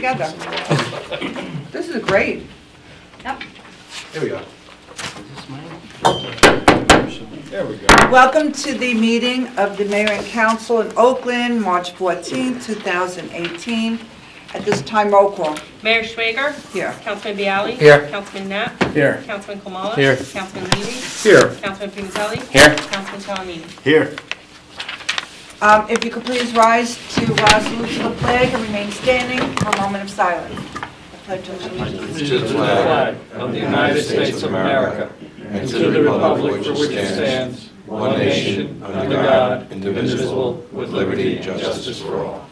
together. This is great. Yep. Here we go. There we go. Welcome to the meeting of the Mayor and Council in Oakland, March 14th, 2018. At this time, roll call. Mayor Schwager. Here. Councilman Bialy. Here. Councilman Knapp. Here. Councilman Kamala. Here. Councilman Levy. Here. Councilman Pinikali. Here. Councilman Salamini. Here. If you could please rise to salute to the flag and remain standing for a moment of silence. I pledge allegiance. To the flag of the United States of America and to the republic for which it stands, one nation, under God, indivisible, with liberty and justice for all.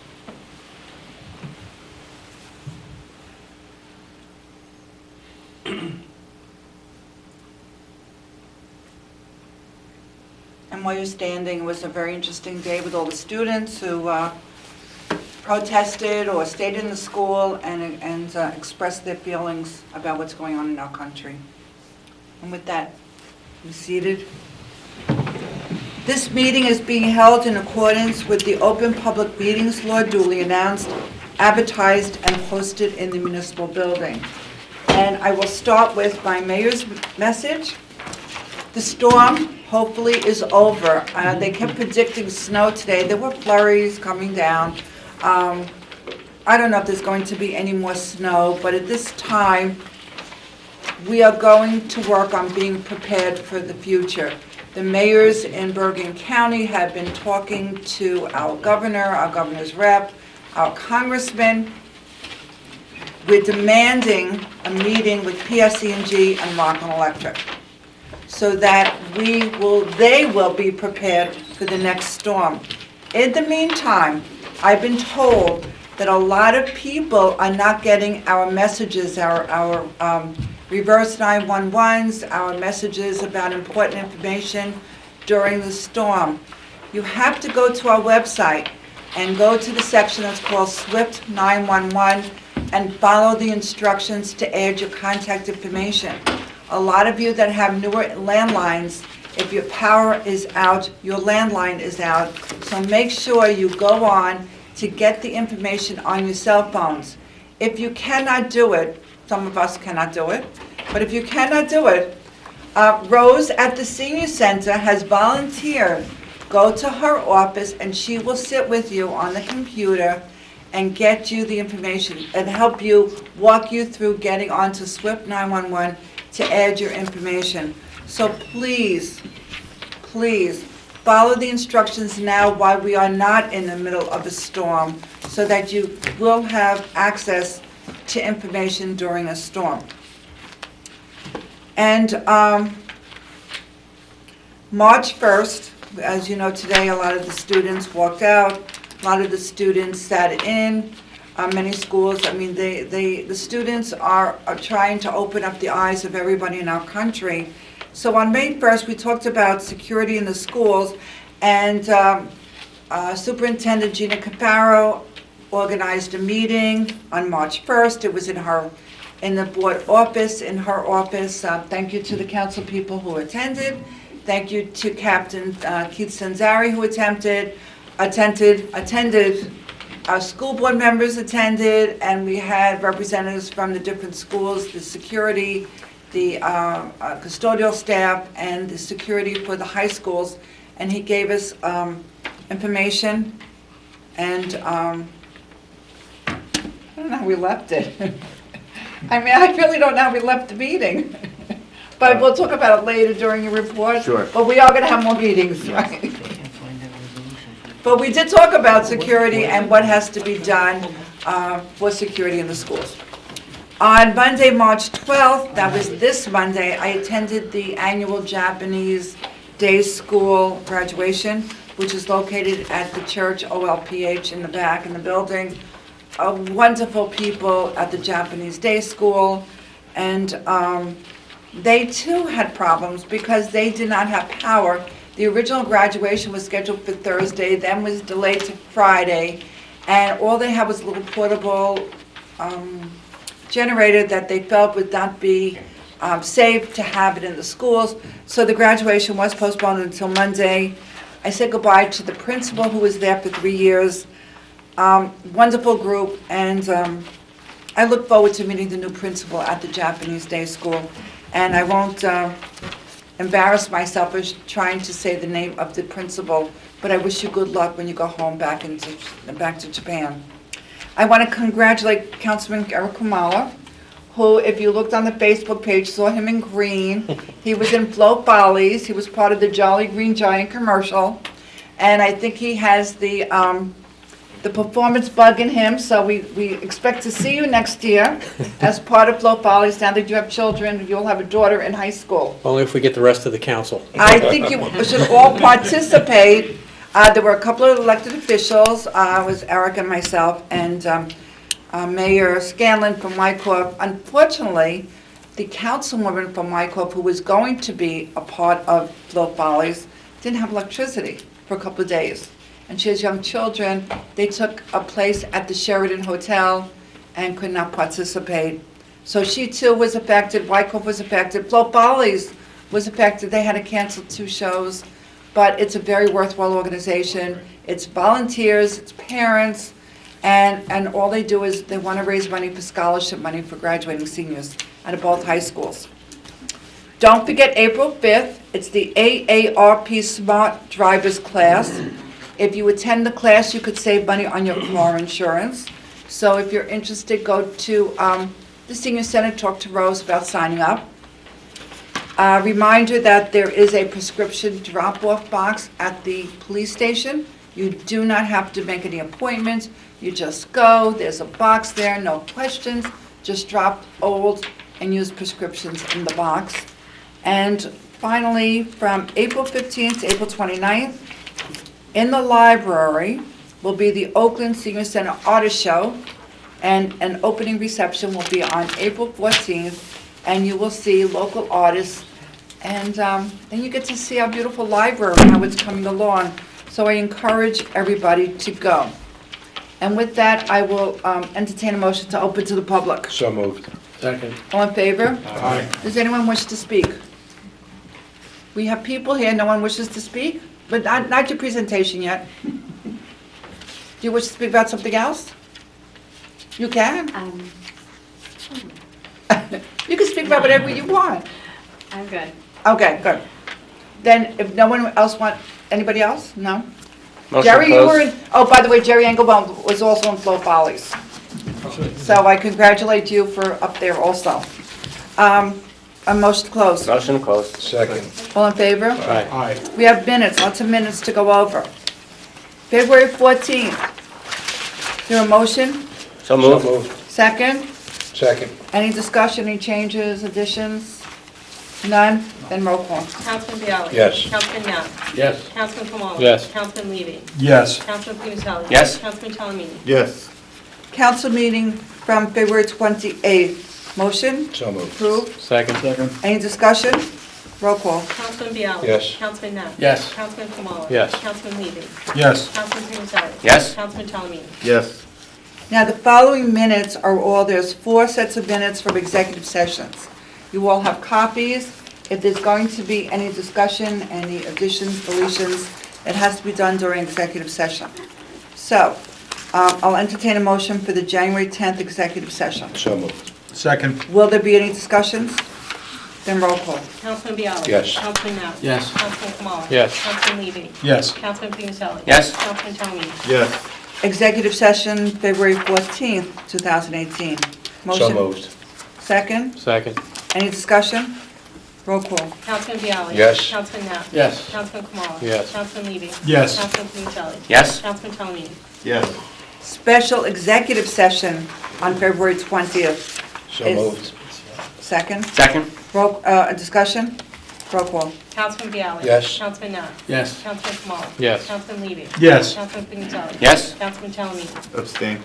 And while you're standing, it was a very interesting day with all the students who protested or stayed in the school and expressed their feelings about what's going on in our country. And with that, be seated. This meeting is being held in accordance with the Open Public Meetings Law duly announced, advertised, and posted in the municipal building. And I will start with my mayor's message. The storm hopefully is over. They kept predicting snow today. There were flurries coming down. I don't know if there's going to be any more snow, but at this time, we are going to work on being prepared for the future. The mayors in Bergen County have been talking to our governor, our governor's rep, our congressman. We're demanding a meeting with PSE&G and Rockland Electric so that they will be prepared for the next storm. In the meantime, I've been told that a lot of people are not getting our messages, our reverse 911s, our messages about important information during the storm. You have to go to our website and go to the section that's called Swift 911 and follow the instructions to add your contact information. A lot of you that have newer landlines, if your power is out, your landline is out. So make sure you go on to get the information on your cell phones. If you cannot do it, some of us cannot do it, but if you cannot do it, Rose at the Senior Center has volunteered. Go to her office and she will sit with you on the computer and get you the information and help you, walk you through getting onto Swift 911 to add your information. So please, please follow the instructions now while we are not in the middle of a storm so that you will have access to information during a storm. And March 1st, as you know today, a lot of the students walked out, a lot of the students sat in. Many schools, I mean, the students are trying to open up the eyes of everybody in our country. So on May 1st, we talked about security in the schools, and Superintendent Gina Caparo organized a meeting on March 1st. It was in the board office, in her office. Thank you to the council people who attended. Thank you to Captain Keith Sanzari who attended. Our school board members attended, and we had representatives from the different schools, the security, the custodial staff, and the security for the high schools. And he gave us information, and I don't know how we left it. I mean, I really don't know how we left the meeting. But we'll talk about it later during your report. Sure. But we are going to have more meetings, right? But we did talk about security and what has to be done for security in the schools. On Monday, March 12th, that was this Monday, I attended the annual Japanese Day School graduation, which is located at the church OLPH in the back in the building. Wonderful people at the Japanese Day School, and they too had problems because they did not have power. The original graduation was scheduled for Thursday, then was delayed to Friday, and all they had was a little portable generator that they felt would not be safe to have it in the schools. So the graduation was postponed until Monday. I said goodbye to the principal who was there for 3 years. Wonderful group, and I look forward to meeting the new principal at the Japanese Day School, and I won't embarrass myself by trying to say the name of the principal, but I wish you good luck when you go home back to Japan. I want to congratulate Councilman Eric Kumala, who, if you looked on the Facebook page, saw him in green. He was in Float Follies. He was part of the Jolly Green Giant commercial. And I think he has the performance bug in him, so we expect to see you next year as part of Float Follies. Now that you have children, you'll have a daughter in high school. Only if we get the rest of the council. I think you should all participate. There were a couple of elected officials, it was Eric and myself, and Mayor Scanlon from Wyckoff. Unfortunately, the councilwoman from Wyckoff, who was going to be a part of Float Follies, didn't have electricity for a couple of days. And she has young children. They took a place at the Sheridan Hotel and could not participate. So she too was affected, Wyckoff was affected, Float Follies was affected. They had to cancel 2 shows. But it's a very worthwhile organization. It's volunteers, it's parents, and all they do is they want to raise money for scholarship money for graduating seniors out of both high schools. Don't forget April 5th, it's the AARP Smart Drivers class. If you attend the class, you could save money on your car insurance. So if you're interested, go to the Senior Center, talk to Rose about signing up. Reminder that there is a prescription drop-off box at the police station. You do not have to make any appointments. You just go, there's a box there, no questions. Just drop old and used prescriptions in the box. And finally, from April 15th to April 29th, in the library will be the Oakland Senior Center Artist Show, and an opening reception will be on April 14th, and you will see local artists, and then you get to see our beautiful library, how it's coming along. So I encourage everybody to go. And with that, I will entertain a motion to open to the public. So moved. Second. All in favor? Aye. Does anyone wish to speak? We have people here, no one wishes to speak? But not your presentation yet. Do you wish to speak about something else? You can. You can speak about whatever you want. I'm good. Okay, good. Then if no one else anybody else? No? Motion Jerry, you were closed. in, oh, by the way, Jerry Engelbaum was also in Float Follies. So I congratulate you for up there also. A motion to close. Motion closed. Second. All in favor? Aye. Aye. We have minutes, lots of minutes to go over. February 14th. Is there a motion? So So moved. moved. Second? Second. Any discussion, any changes, additions? None? Then roll call. Councilman Bialy. Yes. Councilman Net. Yes. Councilman Kamala. Yes. Councilman Levy. Yes. Councilman Pinistelli. Yes. Councilman Talamini. Yes. Council meeting from February 28th. Motion? So moved. Approved? Second. Second. Any discussion? Roll call. Councilman Bialy. Yes. Councilman Net. Yes. Councilman Kamala. Yes. Councilman Levy. Yes. Councilman Pinistelli. Yes. Councilman Talamini. Yes. Now, the following minutes are all, there's 4 sets of minutes from executive sessions. You all have copies. If there's going to be any discussion, any additions, deletions, it has to be done during executive session. So, I'll entertain a motion for the January 10th executive session. So moved. Second. Will there be any discussions? Then roll call. Councilman Bialy. Yes. Councilman Net. Yes. Councilman Kamala. Yes. Councilman Levy. Yes. Councilman Pinistelli. Yes. Councilman Talamini. Yes. Executive session, February 14th, 2018. So Motion. moved. Second. Second. Any discussion? Roll call. Councilman Bialy. Yes. Councilman Net. Yes. Councilman Kamala. Yes. Councilman Levy. Yes. Councilman Pinistelli. Yes. Councilman Talamini. Yes. Special executive session on February 20th. So Is- moved. Second. Second. Roll, discussion? Roll call. Councilman Bialy. Yes. Councilman Net. Yes. Councilman Kamala. Yes. Councilman Levy. Yes. Councilman Pinistelli. Yes. Councilman Talamini. Abstain.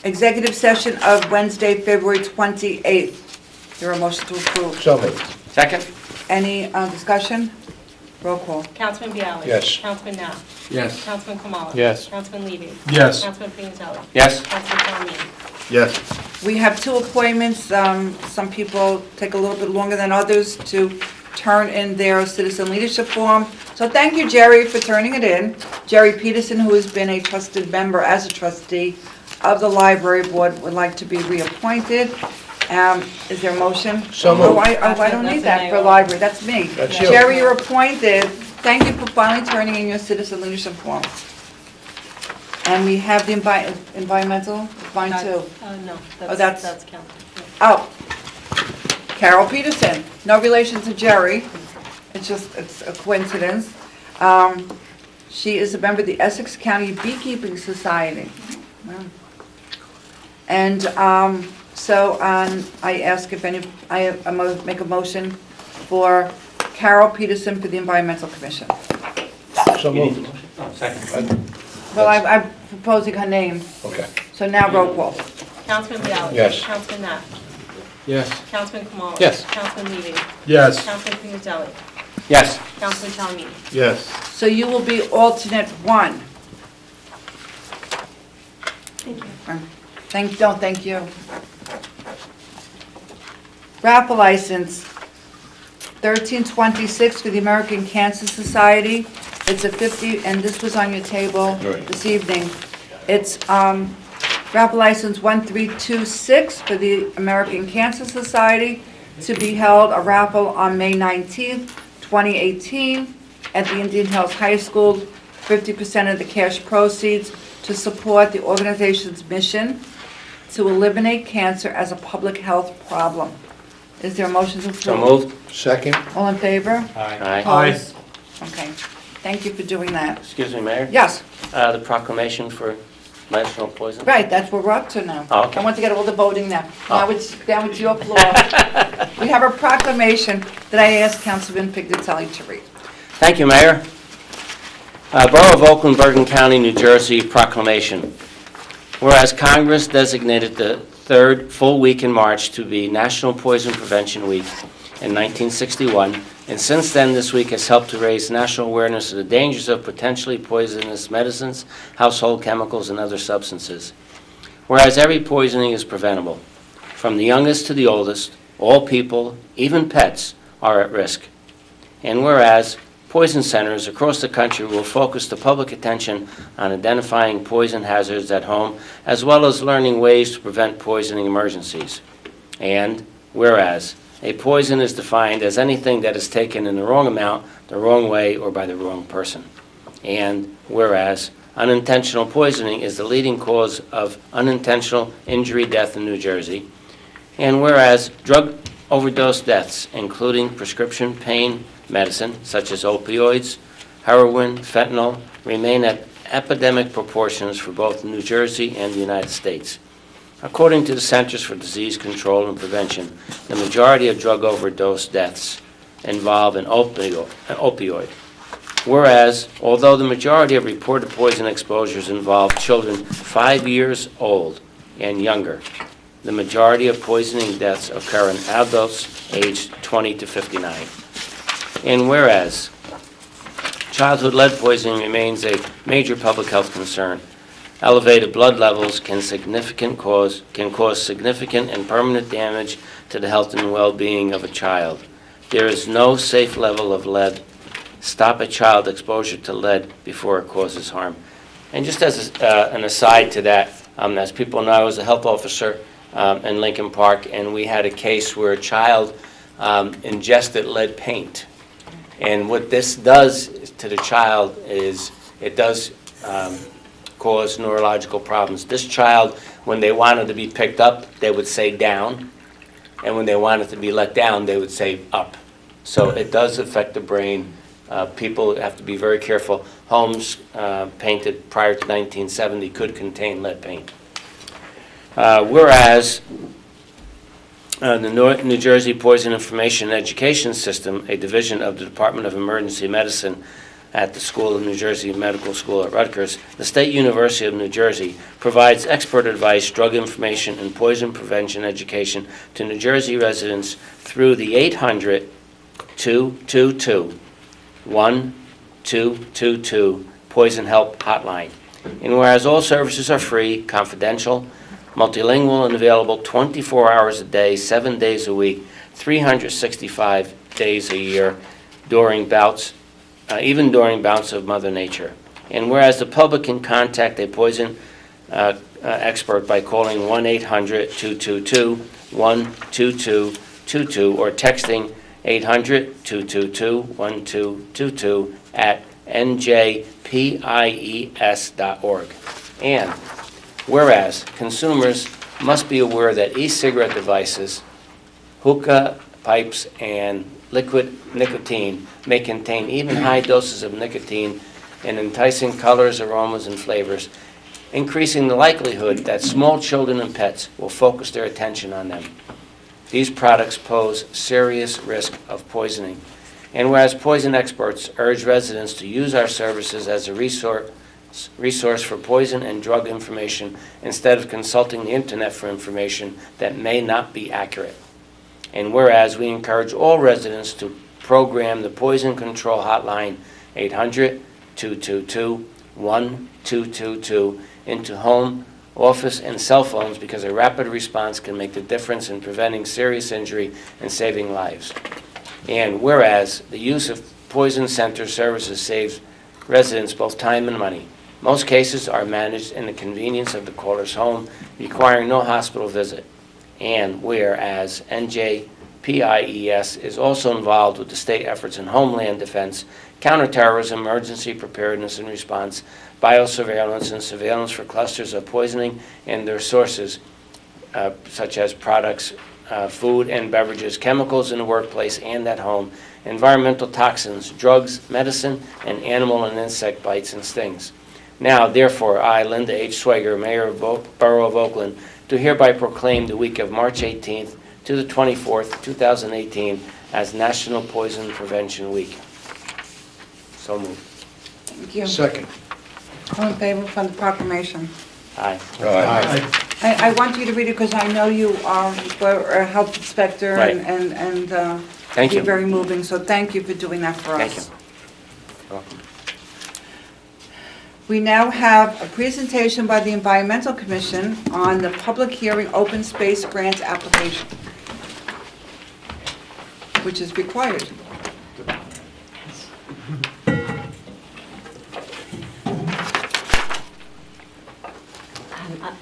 Executive session of Wednesday, February 28th. There are motion to approve. So moved. Second. Any discussion? Roll call. Councilman Bialy. Yes. Councilman Net. Yes. Councilman Kamala. Yes. Councilman Levy. Yes. Councilman Pinistelli. Yes. Councilman Talamini. Yes. We have 2 appointments. Some people take a little bit longer than others to turn in their citizen leadership form. So thank you, Jerry, for turning it in. Jerry Peterson, who has been a trusted member as a trustee of the Library Board would like to be reappointed. Is there a motion? So moved. I don't need that for That's library, that's me. That's you. Jerry, you're appointed. Thank you for finally turning in your citizen leadership form. And we have the environmental, mine too. No, Oh, that's that's- council. Oh, Carol Peterson, no relation to Jerry, it's a coincidence. She is a member of the Essex County Beekeeping Society. Wow. And I ask if make a motion for Carol Peterson for the Environmental Commission. So moved. Second. Well, I'm proposing her name, Okay. so now roll call. Councilman Daley? Yes. Councilman Net? Yes. Councilman Kamala? Yes. Councilman Levy? Yes. Councilman Pinutelli? Yes. Councilman Calhoun? Yes. So you will be alternate one. Thank you. Thank you. Raffle license, 1326 for the American Cancer Society. It's a 50, and this was on your table Right. this evening. It's raffle license 1326 for the American Cancer Society to be held, a raffle on May 19th, 2018, at the Indian Hills High School. 50% of the cash proceeds to support the organization's mission to eliminate cancer as a public health problem. Is there a motion to approve? So moved. Second? All in favor? Aye. Opposed? Okay, thank you for doing that. Excuse me, Mayor? Yes, The proclamation for National Poison? right, that's what we're up to now. Oh, okay. I want to get all the voting now. Oh. Now it's your floor. We have a proclamation that I asked Councilman Pignatelli to read. Thank you, Mayor. Borough of Oakland, Bergen County, New Jersey proclamation. Whereas Congress designated the third full week in March to be National Poison Prevention Week in 1961, and since then this week has helped to raise national awareness of the dangers of potentially poisonous medicines, household chemicals, and other substances. Whereas every poisoning is preventable. From the youngest to the oldest, all people, even pets, are at risk. And whereas poison centers across the country will focus the public attention on identifying poison hazards at home, as well as learning ways to prevent poisoning emergencies. And whereas a poison is defined as anything that is taken in the wrong amount, the wrong way, or by the wrong person. And whereas unintentional poisoning is the leading cause of unintentional injury, death in New Jersey. And whereas drug overdose deaths, including prescription pain medicine, such as opioids, heroin, fentanyl, remain at epidemic proportions for both New Jersey and the United States. According to the Centers for Disease Control and Prevention, the majority of drug overdose deaths involve an opioid. Whereas, although the majority of reported poison exposures involve children 5 years old and younger, the majority of poisoning deaths occur in adults aged 20 to 59. And whereas childhood lead poisoning remains a major public health concern, elevated blood levels can cause significant and permanent damage to the health and well-being of a child. There is no safe level of lead. Stop a child exposure to lead before it causes harm. And just as an aside to that, as people know, I was a health officer in Lincoln Park, and we had a case where a child ingested lead paint. And what this does to the child is it does cause neurological problems. This child, when they wanted to be picked up, they would say down, and when they wanted to be let down, they would say up. So it does affect the brain. People have to be very careful. Homes painted prior to 1970 could contain lead paint. Whereas the New Jersey Poison Information and Education System, a division of the Department of Emergency Medicine at the School of New Jersey Medical School at Rutgers, the State University of New Jersey provides expert advice, drug information, and poison prevention education to New Jersey residents through the 800-222-1222 Poison Help Hotline. And whereas all services are free, confidential, multilingual, and available 24 hours a day, 7 days a week, 365 days a year, even during bouts of Mother Nature. And whereas the public can contact a poison expert by calling 1-800-222-12222 or texting 800-222-1222 at njpies.org. And whereas consumers must be aware that e-cigarette devices, hookah pipes, and liquid nicotine may contain even high doses of nicotine in enticing colors, aromas, and flavors, increasing the likelihood that small children and pets will focus their attention on them. These products pose serious risk of poisoning. And whereas poison experts urge residents to use our services as a resource for poison and drug information instead of consulting the internet for information that may not be accurate. And whereas we encourage all residents to program the Poison Control Hotline 800-222-1222 into home, office, and cell phones because a rapid response can make the difference in preventing serious injury and saving lives. And whereas the use of Poison Center services saves residents both time and money. Most cases are managed in the convenience of the caller's home, requiring no hospital visit. And whereas NJPIES is also involved with the state efforts in homeland defense, counterterrorism, emergency preparedness and response, biosurveillance, and surveillance for clusters of poisoning and their sources, such as products, food and beverages, chemicals in the workplace and at home, environmental toxins, drugs, medicine, and animal and insect bites and stings. Now, therefore, I, Linda H. Swager, Mayor of Borough of Oakland, do hereby proclaim the week of March 18th to the 24th, 2018, as National Poison Prevention Week. So moved. Thank you. Second. All in favor for the proclamation? Aye. Aye. I want you to read it because I know you were a health inspector Right. and Thank be you. very moving, so thank you for doing that for Thank us. you. Welcome. We now have a presentation by the Environmental Commission on the public hearing open space grant application, which is required.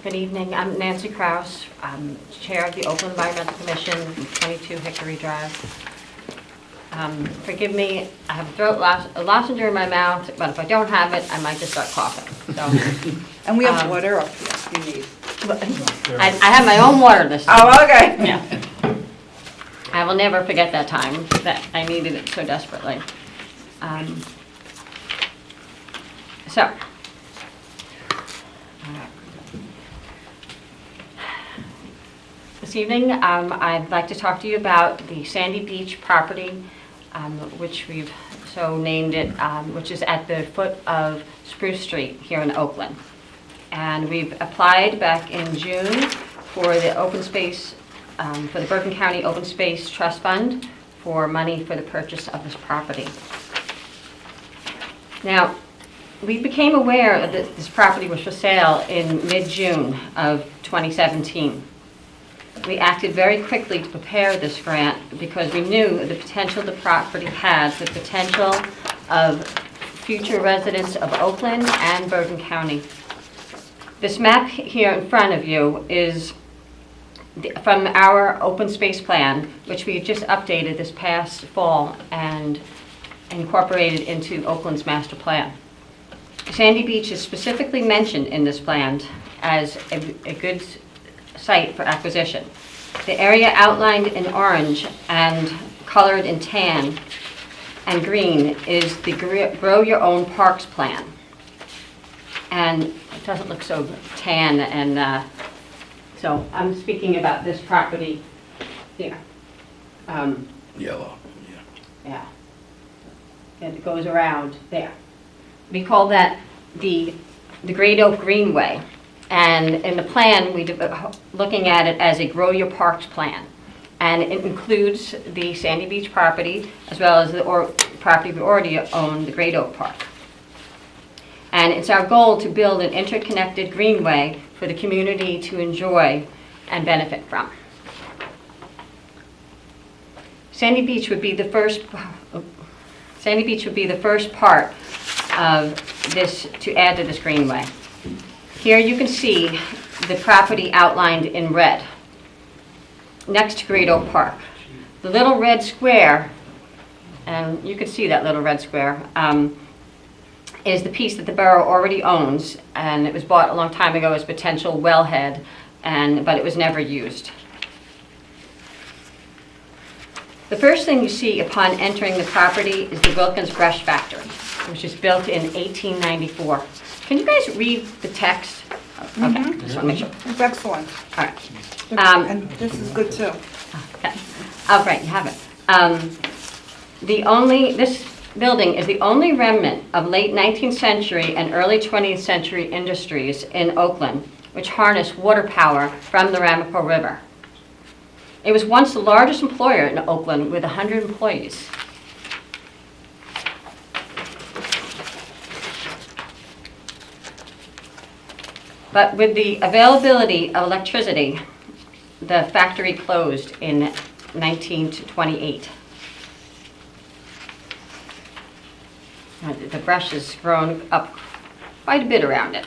Good evening. I'm Nancy Kraus. I'm Chair of the Oakland Environmental Commission, 22 Hickory Drive. Forgive me, I have a lozenge in my mouth, but if I don't have it, I might just start coughing. So, And we have water up here if you need. I have my own water this time. Oh, okay. Yeah. I will never forget that time that I needed it so desperately. So. This evening, I'd like to talk to you about the Sandy Beach property, which we've so named it, which is at the foot of Spruce Street here in Oakland. And we've applied back in June for the open space, for the Bergen County Open Space Trust Fund for money for the purchase of this property. Now, we became aware that this property was for sale in mid-June of 2017. We acted very quickly to prepare this grant because we knew the potential the property had, the potential of future residents of Oakland and Bergen County. This map here in front of you is from our open space plan, which we just updated this past fall and incorporated into Oakland's master plan. Sandy Beach is specifically mentioned in this plan as a good site for acquisition. The area outlined in orange and colored in tan and green is the Grow Your Own Parks plan. And it doesn't look so tan, and so I'm speaking about this property here. Yellow. Yeah. And it goes around there. We call that the Great Oak Greenway. And in the plan, we're looking at it as a Grow Your Parks plan. And it includes the Sandy Beach property, as well as the property we already own, the Great Oak Park. And it's our goal to build an interconnected greenway for the community to enjoy and benefit from. Sandy Beach would be the first part of this, to add to this greenway. Here you can see the property outlined in red, next to Great Oak Park. The little red square, and you can see that little red square, is the piece that the borough already owns, and it was bought a long time ago as potential wellhead, but it was never used. The first thing you see upon entering the property is the Wilkins Brush Factory, which was built in 1894. Can you guys read the text? Okay, just want to make sure. It's excellent. All right. And this is good too. Okay. Oh, right, you have it. This building is the only remnant of late 19th century and early 20th century industries in Oakland, which harnessed water power from the Ramapo River. It was once the largest employer in Oakland with 100 employees. But with the availability of electricity, the factory closed in 1928. The brush has grown up quite a bit around it.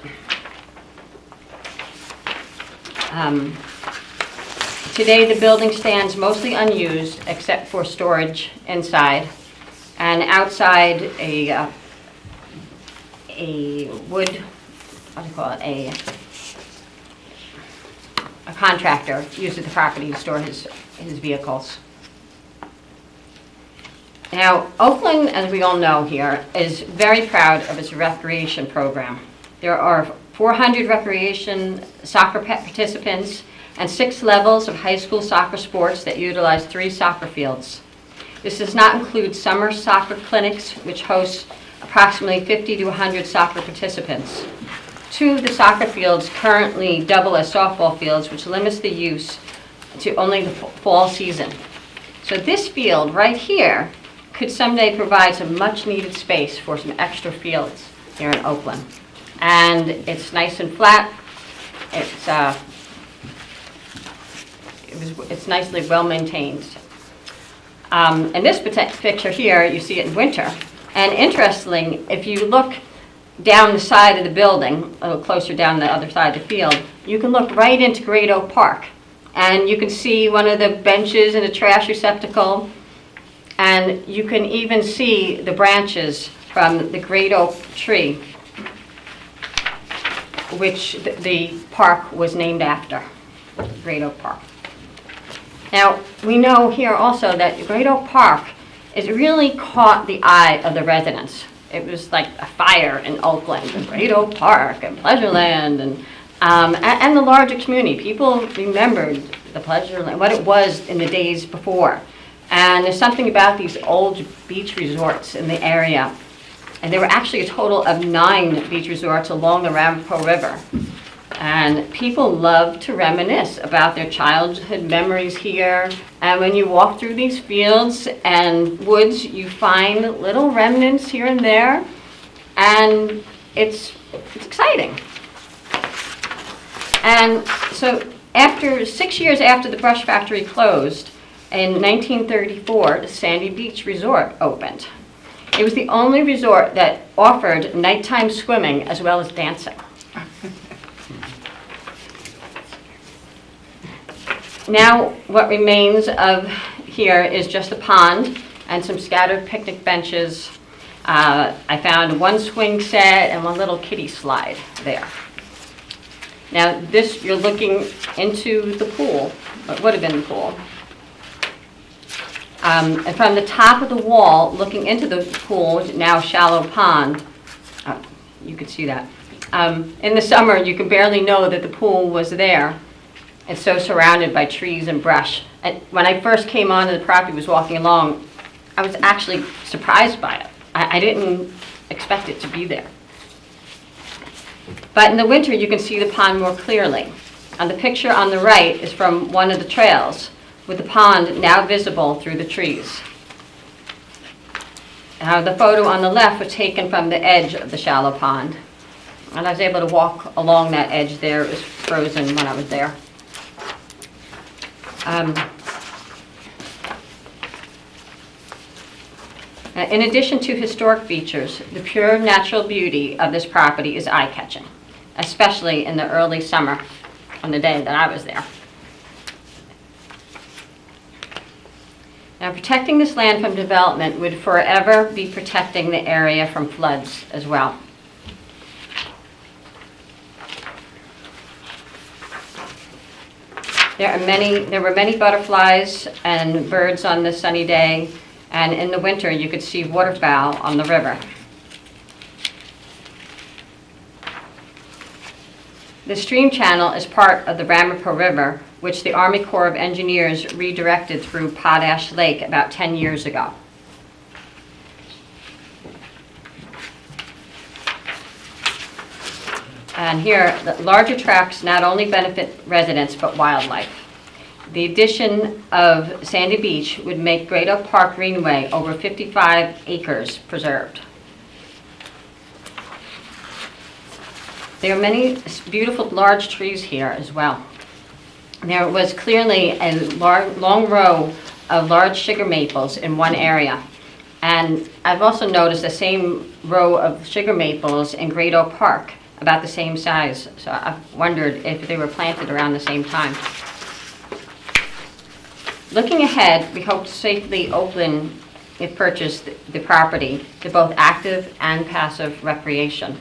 Today, the building stands mostly unused except for storage inside, and outside a wood, what do you call it, a contractor uses the property to store his vehicles. Now, Oakland, as we all know here, is very proud of its recreation program. There are 400 recreation soccer participants and 6 levels of high school soccer sports that utilize 3 soccer fields. This does not include summer soccer clinics, which host approximately 50 to 100 soccer participants. 2 of the soccer fields currently double as softball fields, which limits the use to only the fall season. So this field right here could someday provide some much needed space for some extra fields here in Oakland. And it's nice and flat. It's nicely well maintained. In this picture here, you see it in winter. And interestingly, if you look down the side of the building, a little closer down the other side of the field, you can look right into Great Oak Park. And you can see one of the benches in a trash receptacle. And you can even see the branches from the great oak tree, which the park was named after, Great Oak Park. Now, we know here also that Great Oak Park has really caught the eye of the residents. It was like a fire in Oakland, and Great Oak Park and Pleasureland, and the larger community. People remembered the Pleasureland, what it was in the days before. And there's something about these old beach resorts in the area. And there were actually a total of 9 beach resorts along the Ramapo River. And people love to reminisce about their childhood memories here. And when you walk through these fields and woods, you find little remnants here and there. And it's exciting. And so 6 years after the brush factory closed, in 1934, the Sandy Beach Resort opened. It was the only resort that offered nighttime swimming as well as dancing. Now, what remains of here is just a pond and some scattered picnic benches. I found 1 swing set and 1 little kiddie slide there. Now, this, you're looking into the pool, what would have been the pool. And from the top of the wall, looking into the pool, which is now a shallow pond, you could see that. In the summer, you could barely know that the pool was there. It's so surrounded by trees and brush. And when I first came onto the property, was walking along, I was actually surprised by it. I didn't expect it to be there. But in the winter, you can see the pond more clearly. And the picture on the right is from one of the trails, with the pond now visible through the trees. The photo on the left was taken from the edge of the shallow pond. And I was able to walk along that edge there. It was frozen when I was there. In addition to historic features, the pure natural beauty of this property is eye-catching, especially in the early summer. on the day that I was there. Now, protecting this land from development would forever be protecting the area from floods as well. There were many butterflies and birds on this sunny day, and in the winter you could see waterfowl on the river. The stream channel is part of the Ramapo River, which the Army Corps of Engineers redirected through Potash Lake about 10 years ago. And here, the larger tracts not only benefit residents but wildlife. The addition of Sandy Beach would make Great Oak Park Greenway over 55 acres preserved. There are many beautiful large trees here as well. There was clearly a long row of large sugar maples in one area. And I've also noticed the same row of sugar maples in Great Oak Park, about the same size. So I've wondered if they were planted around the same time. Looking ahead, we hope to safely open, if purchased, the property to both active and passive recreation.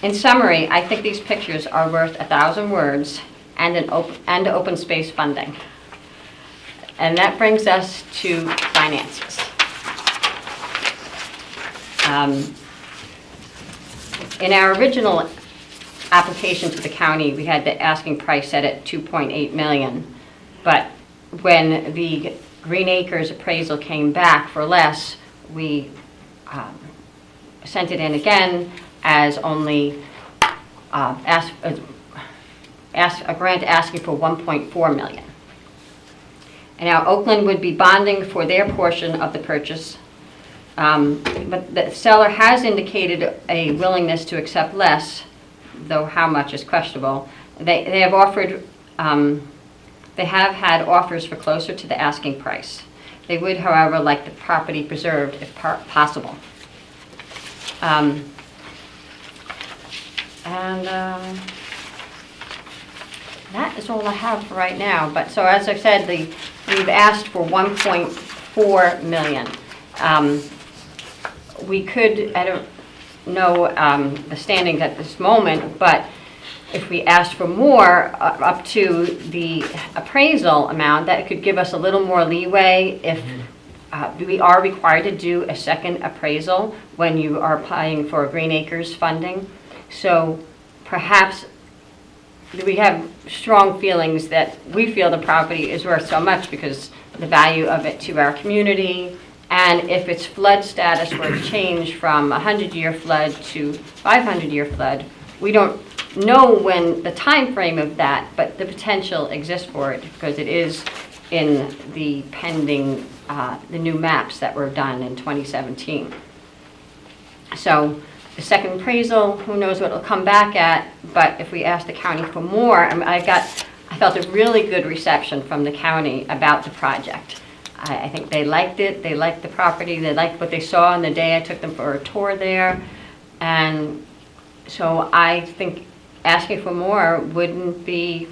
In summary, I think these pictures are worth 1,000 words and open space funding. And that brings us to finances. In our original application to the county, we had the asking price set at $2.8 million. But when the Green Acres appraisal came back for less, we sent it in again as only a grant asking for $1.4 million. And now Oakland would be bonding for their portion of the purchase, but the seller has indicated a willingness to accept less, though how much is questionable. They have offered, they have had offers for closer to the asking price. They would, however, like the property preserved if possible. That is all I have for right now. But so as I said, we've asked for $1.4 million. We could, I don't know the standings at this moment, but if we asked for more, up to the appraisal amount, that could give us a little more leeway if we are required to do a second appraisal when you are applying for Green Acres funding. So perhaps we have strong feelings that we feel the property is worth so much because the value of it to our community, and if its flood status were to change from 100-year flood to 500-year flood, we don't know when the time frame of that, but the potential exists for it because it is in the pending, the new maps that were done in 2017. So the second appraisal, who knows what it'll come back at, but if we ask the county for more, I felt a really good reception from the county about the project. I think they liked it, they liked the property, they liked what they saw on the day I took them for a tour there, and so I think asking for more wouldn't be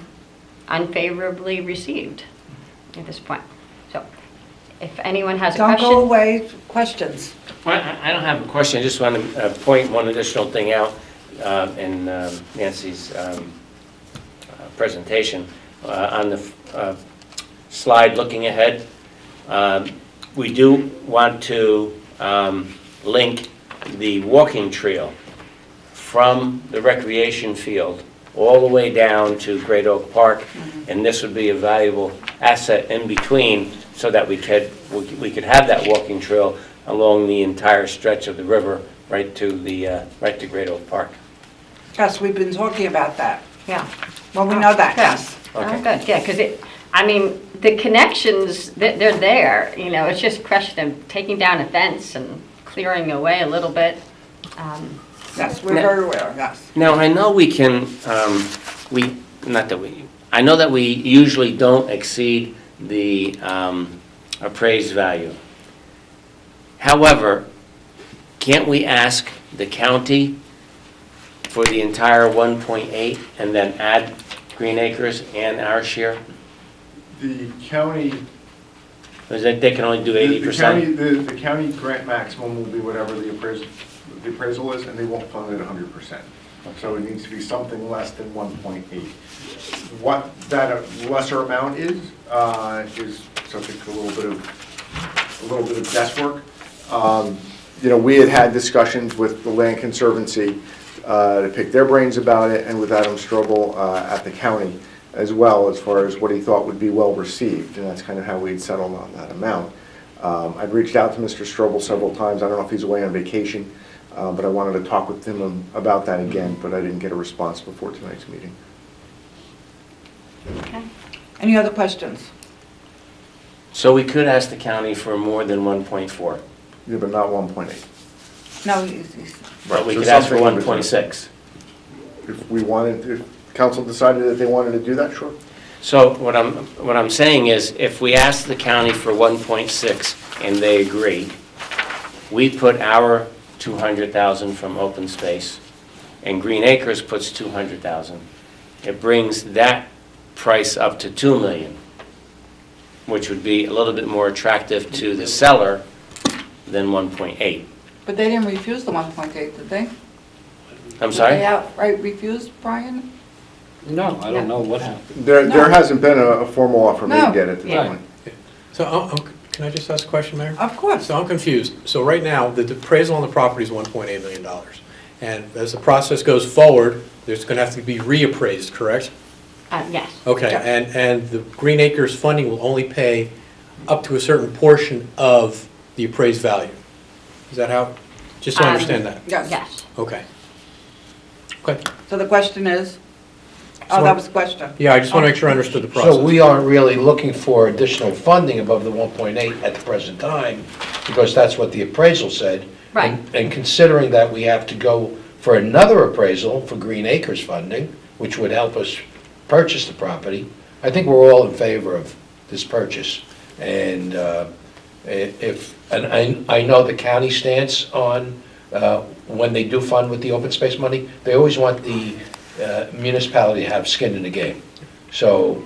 unfavorably received at this point. So if anyone has a Don't question. go away, questions. Well, I don't have a question. I just want to point one additional thing out in Nancy's presentation. On the slide looking ahead, we do want to link the walking trail from the recreation field all the way down to Great Oak Park, and this would be a valuable asset in between so that we could have that walking trail along the entire stretch of the river right to Great Oak Park. Yes, we've been talking about that. Yeah. Well, we know that, Good. yes. Oh, Okay. good, yeah, because I mean, the connections, they're there, you know, it's just a question of taking down a fence and clearing away a little bit. Yes, we're very aware, yes. Now, I know we can, I know that we usually don't exceed the appraised value. However, can't we ask the county for the entire 1.8 and then add Green Acres and our share? The county, Because they can only do the 80%? the county grant maximum will be whatever the appraisal is, and they won't fund it 100%. So it needs to be something less than 1.8. What that lesser amount is subject to a little bit of guesswork. You know, we had discussions with the Land Conservancy to pick their brains about it, and with Adam Strobel at the county as well, as far as what he thought would be well received, and that's kind of how we'd settled on that amount. I've reached out to Mr. Strobel several times. I don't know if he's away on vacation, but I wanted to talk with him about that again, but I didn't get a response before tonight's meeting. Okay. Any other questions? So we could ask the county for more than 1.4, Yeah, but not 1.8. No, but we So could ask for something in between. 1.6. If we wanted, if council decided that they wanted to do that, sure. So what I'm saying is, if we ask the county for 1.6 and they agree, we put our 200,000 from open space, and Green Acres puts 200,000. It brings that price up to 2 million, which would be a little bit more attractive to the seller than 1.8. but they didn't refuse the 1.8, did they? I'm They sorry? outright refused, Brian? No, I don't know what happened. There No. hasn't been a formal offer No. made yet at this Yeah. point. So, can I just ask a question, Mayor? Of course. So I'm confused. So right now, the appraisal on the property is $1.8 million. And as the process goes forward, there's going to have to be reappraised, correct? Yes. Okay, Yeah. and the Green Acres funding will only pay up to a certain portion of the appraised value. Is that how, just so I understand that? Yes. Yes. Okay. Okay. So the question is, So- oh, that was the question. Yeah, I just want to make sure I understood the process. So we aren't really looking for additional funding above the 1.8 at the present time, because that's what the appraisal said. Right. And considering that we have to go for another appraisal for Green Acres funding, which would help us purchase the property, I think we're all in favor of this purchase. And I know the county stance on, when they do fund with the open space money, they always want the municipality to have skin in the game. So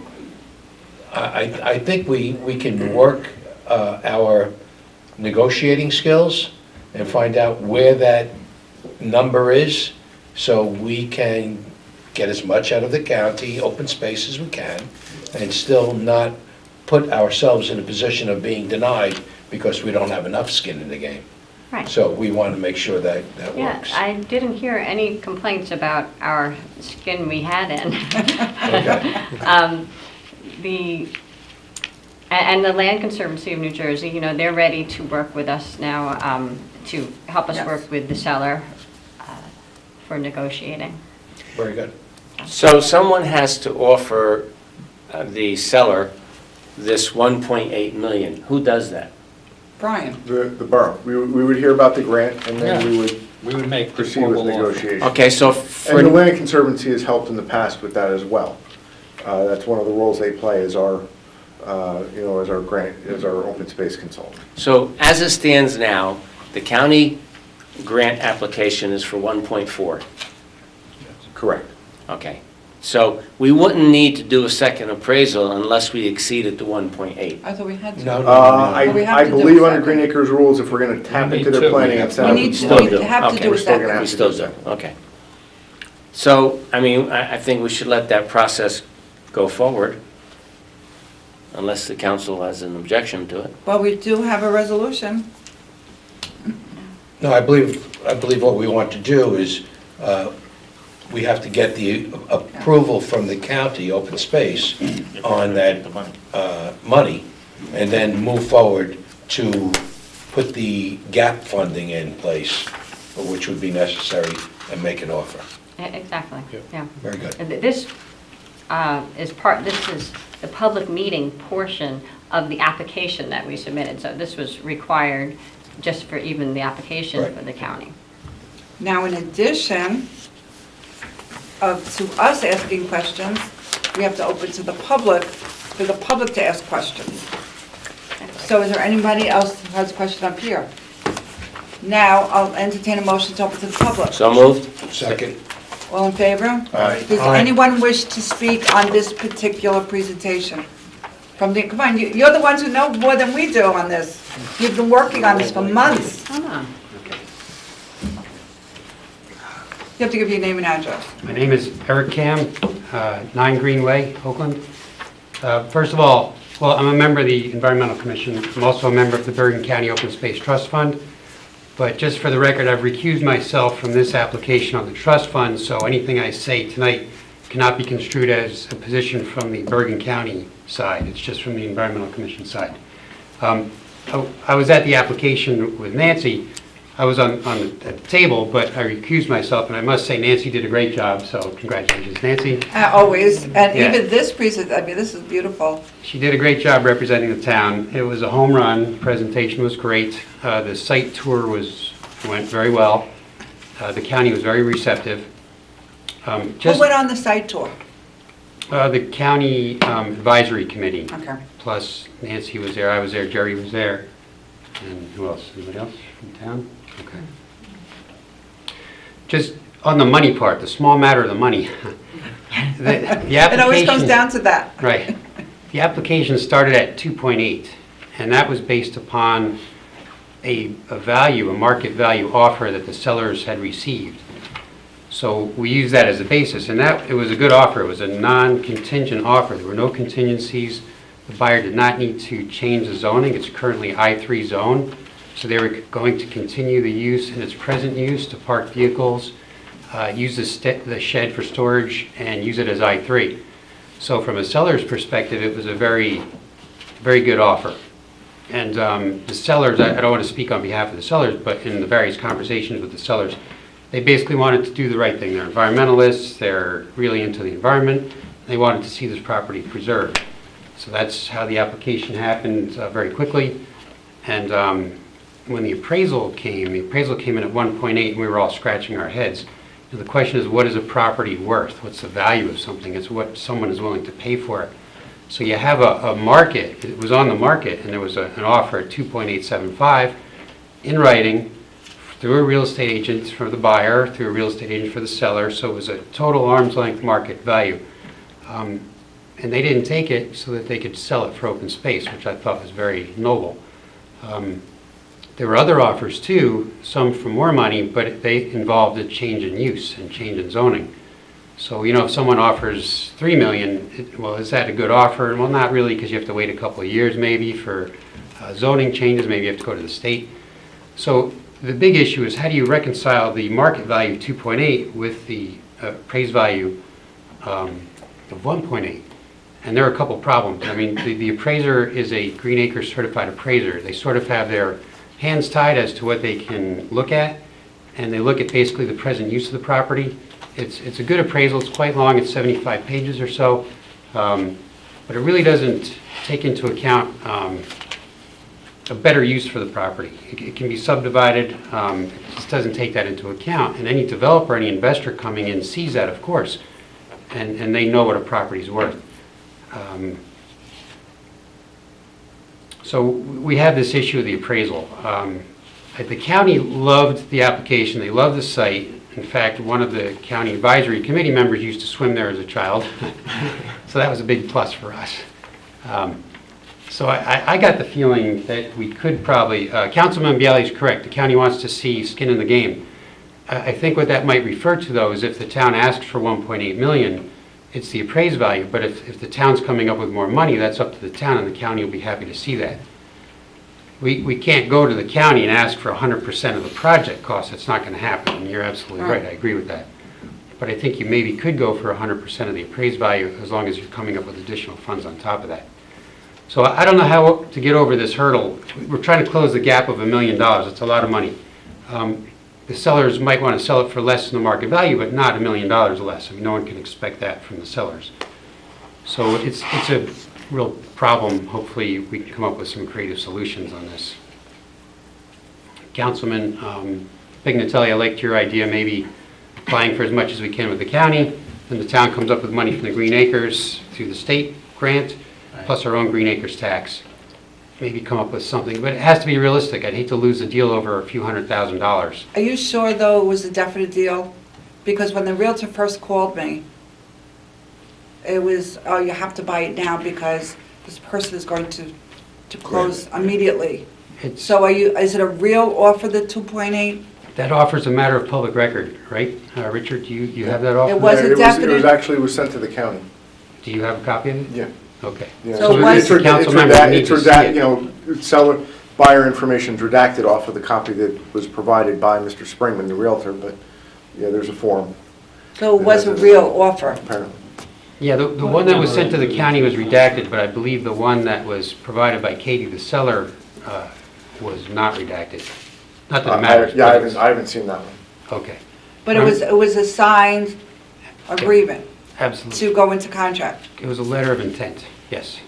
I think we can work our negotiating skills and find out where that number is, so we can get as much out of the county, open space as we can, and still not put ourselves in a position of being denied because we don't have enough skin in the game. Right. So we want to make sure that that Yeah, works. I didn't hear any complaints about our skin we had in. Okay. And the Land Conservancy of New Jersey, you know, they're ready to work with us now to help us Yes. work with the seller for negotiating. Very good. So someone has to offer the seller this 1.8 million. Who does that? Brian? The borough, we would hear about the grant, and then we would We would make the proceed with formal offer. negotiations. Okay, so And the for, Land Conservancy has helped in the past with that as well. That's one of the roles they play as our, as our grant, as our open space consultant. so as it stands now, the county grant application is for 1.4. Correct. Okay. So we wouldn't need to do a second appraisal unless we exceeded the 1.8. I thought we had to. No, I we have I to do believe a under second. Green Acres rules, if we're going to tap We into need their to. planning We outside. We of need the to, Still we do. have to Okay. do We're a still gonna second. have We to still do do, that. okay. So, I mean, I think we should let that process go forward, unless the council has an objection to it. Well, we do have a resolution. No, I believe what we want to do is, we have to get the approval from the county, open space, on that money, and then move forward to put the gap funding in place, which would be necessary, and make an offer. Exactly, yeah. Very good. And this is the public meeting portion of the application that we submitted. So this was required just for even the application Right. for the county. Now, in addition to us asking questions, we have to open to the public, for the public to ask questions. So is there anybody else who has a question up here? Now, I'll entertain a motion to open to the public. So moved? Second. All in favor? Aye. Does Aye. anyone wish to speak on this particular presentation? Come on, you're the ones who know more than we do on this. You've been working on this for months. Come on. You have to give your name and address. My name is Eric Cam, 9 Greenway, Oakland. First of all, well, I'm a member of the Environmental Commission. I'm also a member of the Bergen County Open Space Trust Fund. But just for the record, I've recused myself from this application on the trust fund, so anything I say tonight cannot be construed as a position from the Bergen County side. It's just from the Environmental Commission side. I was at the application with Nancy. I was on the table, but I recused myself, and I must say Nancy did a great job, so congratulations, Nancy. Always, and Yeah. even this presentation, I mean, this is beautiful. She did a great job representing the town. It was a home run. Presentation was great. The site tour went very well. The county was very receptive. Who went on the site tour? The county advisory committee, Okay. plus Nancy was there, I was there, Jerry was there, and who else? Anybody else from town? Okay. Just on the money part, the small matter of the money. It always comes down to that. Right. The application started at 2.8, and that was based upon a value, a market value offer that the sellers had received. So we used that as a basis, and it was a good offer. It was a non-contingent offer. There were no contingencies. The buyer did not need to change the zoning. It's currently I-3 zone, so they were going to continue the use in its present use to park vehicles, use the shed for storage, and use it as I-3. So from a seller's perspective, it was a very, very good offer. And the sellers, I don't want to speak on behalf of the sellers, but in the various conversations with the sellers, they basically wanted to do the right thing. They're environmentalists, they're really into the environment, they wanted to see this property preserved. So that's how the application happened very quickly. And when the appraisal came in at 1.8, and we were all scratching our heads. And the question is, what is a property worth? What's the value of something? It's what someone is willing to pay for it. So you have a market, it was on the market, and there was an offer at 2.875 in writing through a real estate agent for the buyer, through a real estate agent for the seller, so it was a total arm's length market value. And they didn't take it so that they could sell it for open space, which I thought was very noble. There were other offers too, some for more money, but they involved a change in use and change in zoning. So, you know, if someone offers $3 million, well, is that a good offer? Well, not really, because you have to wait a couple of years maybe for zoning changes, maybe you have to go to the state. So the big issue is, how do you reconcile the market value of 2.8 with the appraised value of 1.8? And there are a couple problems. I mean, the appraiser is a Green Acres certified appraiser. They sort of have their hands tied as to what they can look at, and they look at basically the present use of the property. It's a good appraisal. It's quite long. It's 75 pages or so, but it really doesn't take into account a better use for the property. It can be subdivided. It just doesn't take that into account. And any developer, any investor coming in sees that, of course, and they know what a property is worth. So we have this issue of the appraisal. The county loved the application. They loved the site. In fact, one of the county advisory committee members used to swim there as a child. So that was a big plus for us. So I got the feeling that we could probably, Councilman Bialy is correct, the county wants to see skin in the game. I think what that might refer to, though, is if the town asks for 1.8 million, it's the appraised value, but if the town's coming up with more money, that's up to the town, and the county will be happy to see that. We can't go to the county and ask for 100% of the project cost. That's not going to happen, and you're absolutely right. I agree with that. But I think you maybe could go for 100% of the appraised value as long as you're coming up with additional funds on top of that. So I don't know how to get over this hurdle. We're trying to close the gap of $1 million. It's a lot of money. The sellers might want to sell it for less than the market value, but not $1 million less. I mean, no one can expect that from the sellers. So it's a real problem. Hopefully we can come up with some creative solutions on this. Councilman Pignatelli, I liked your idea, maybe applying for as much as we can with the county, then the town comes up with money from the Green Acres through the state grant, plus our own Green Acres tax. maybe come up with something, but it has to be realistic. I'd hate to lose a deal over a few $100,000. Are you sure, though, it was a definite deal? Because when the Realtor first called me, it was, oh, you have to buy it now because this person is going to close immediately. It's, So is it a real offer, the 2.8? that offer's a matter of public record, right? Richard, do you have that offer? It was a It definite- was sent to the county. Do you have a copy of it? Yeah. Okay. Yeah. So was- it's Council it's members redact- need it's to see redact- it. You know, seller, buyer information's redacted off of the copy that was provided by Mr. Springman, the Realtor, but, yeah, there's a form, So it was a real offer. apparently. Yeah, the one that was sent to the county was redacted, but I believe the one that was provided by Katie, the seller, was not redacted. Not that it matters. Yeah, but it's- I haven't seen that one. Okay, But it was a signed agreement absolutely. to go into contract. It was a letter of intent, yes.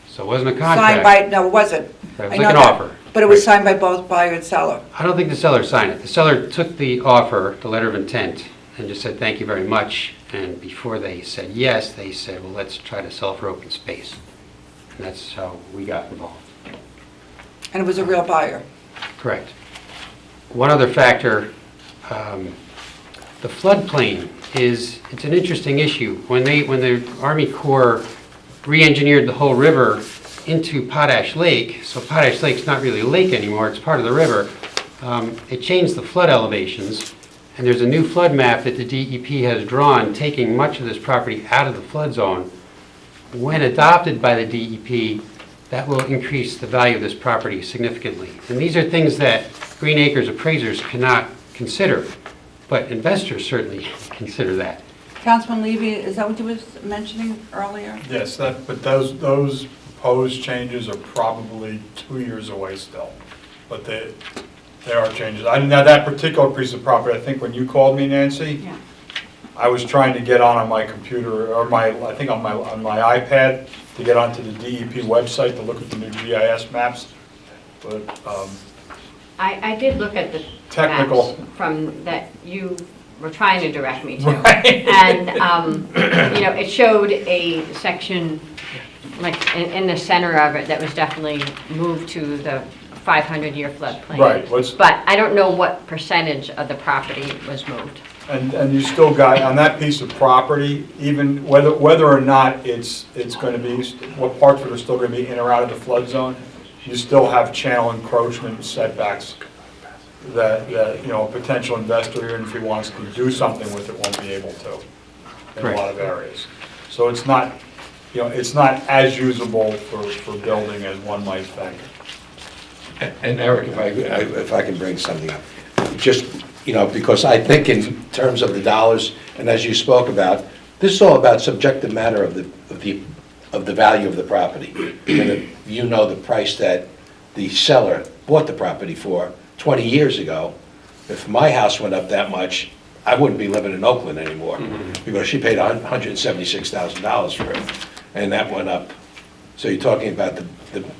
So it wasn't a Signed contract. by, no, it wasn't. It I was know like an that. offer. But it was Right. signed by both buyer and seller. I don't think the seller signed it. The seller took the offer, the letter of intent, and just said, thank you very much. And before they said yes, they said, well, let's try to sell for open space. And that's how we got involved. And it was a real buyer. Correct. One other factor, the floodplain it's an interesting issue. When the Army Corps re-engineered the whole river into Potash Lake, so Potash Lake's not really a lake anymore, it's part of the river, it changed the flood elevations, and there's a new flood map that the DEP has drawn, taking much of this property out of the flood zone. When adopted by the DEP, that will increase the value of this property significantly. And these are things that Green Acres appraisers cannot consider, but investors certainly consider that. Councilman Levy, is that what you was mentioning earlier? Yes, but those proposed changes are probably 2 years away still, but there are changes. Now, that particular piece of property, I think when you called me, Nancy, Yeah. I was trying to get on my computer, or I think on my iPad, to get onto the DEP website to look at the new GIS maps, but, I did look at the Technical. maps from that you were trying to direct me to. Right. And, it showed a section, like, in the center of it that was definitely moved to the 500-year floodplain. Right, But I don't know what percentage of the property was moved. and you still got, on that piece of property, even whether or not it's going to be, what parts of it are still going to be in or out of the flood zone, you still have channel encroachment setbacks that, a potential investor, even if he wants to do something with it, won't be able to in a Correct. lot of areas. So it's not, it's not as usable for building as one might think. And Eric, if I can bring something up, just, because I think in terms of the dollars, and as you spoke about, this is all about subjective matter of the value of the property. And if you know the price that the seller bought the property for 20 years ago, if my house went up that much, I wouldn't be living in Oakland anymore, because she paid $176,000 for it, and that went up. So you're talking about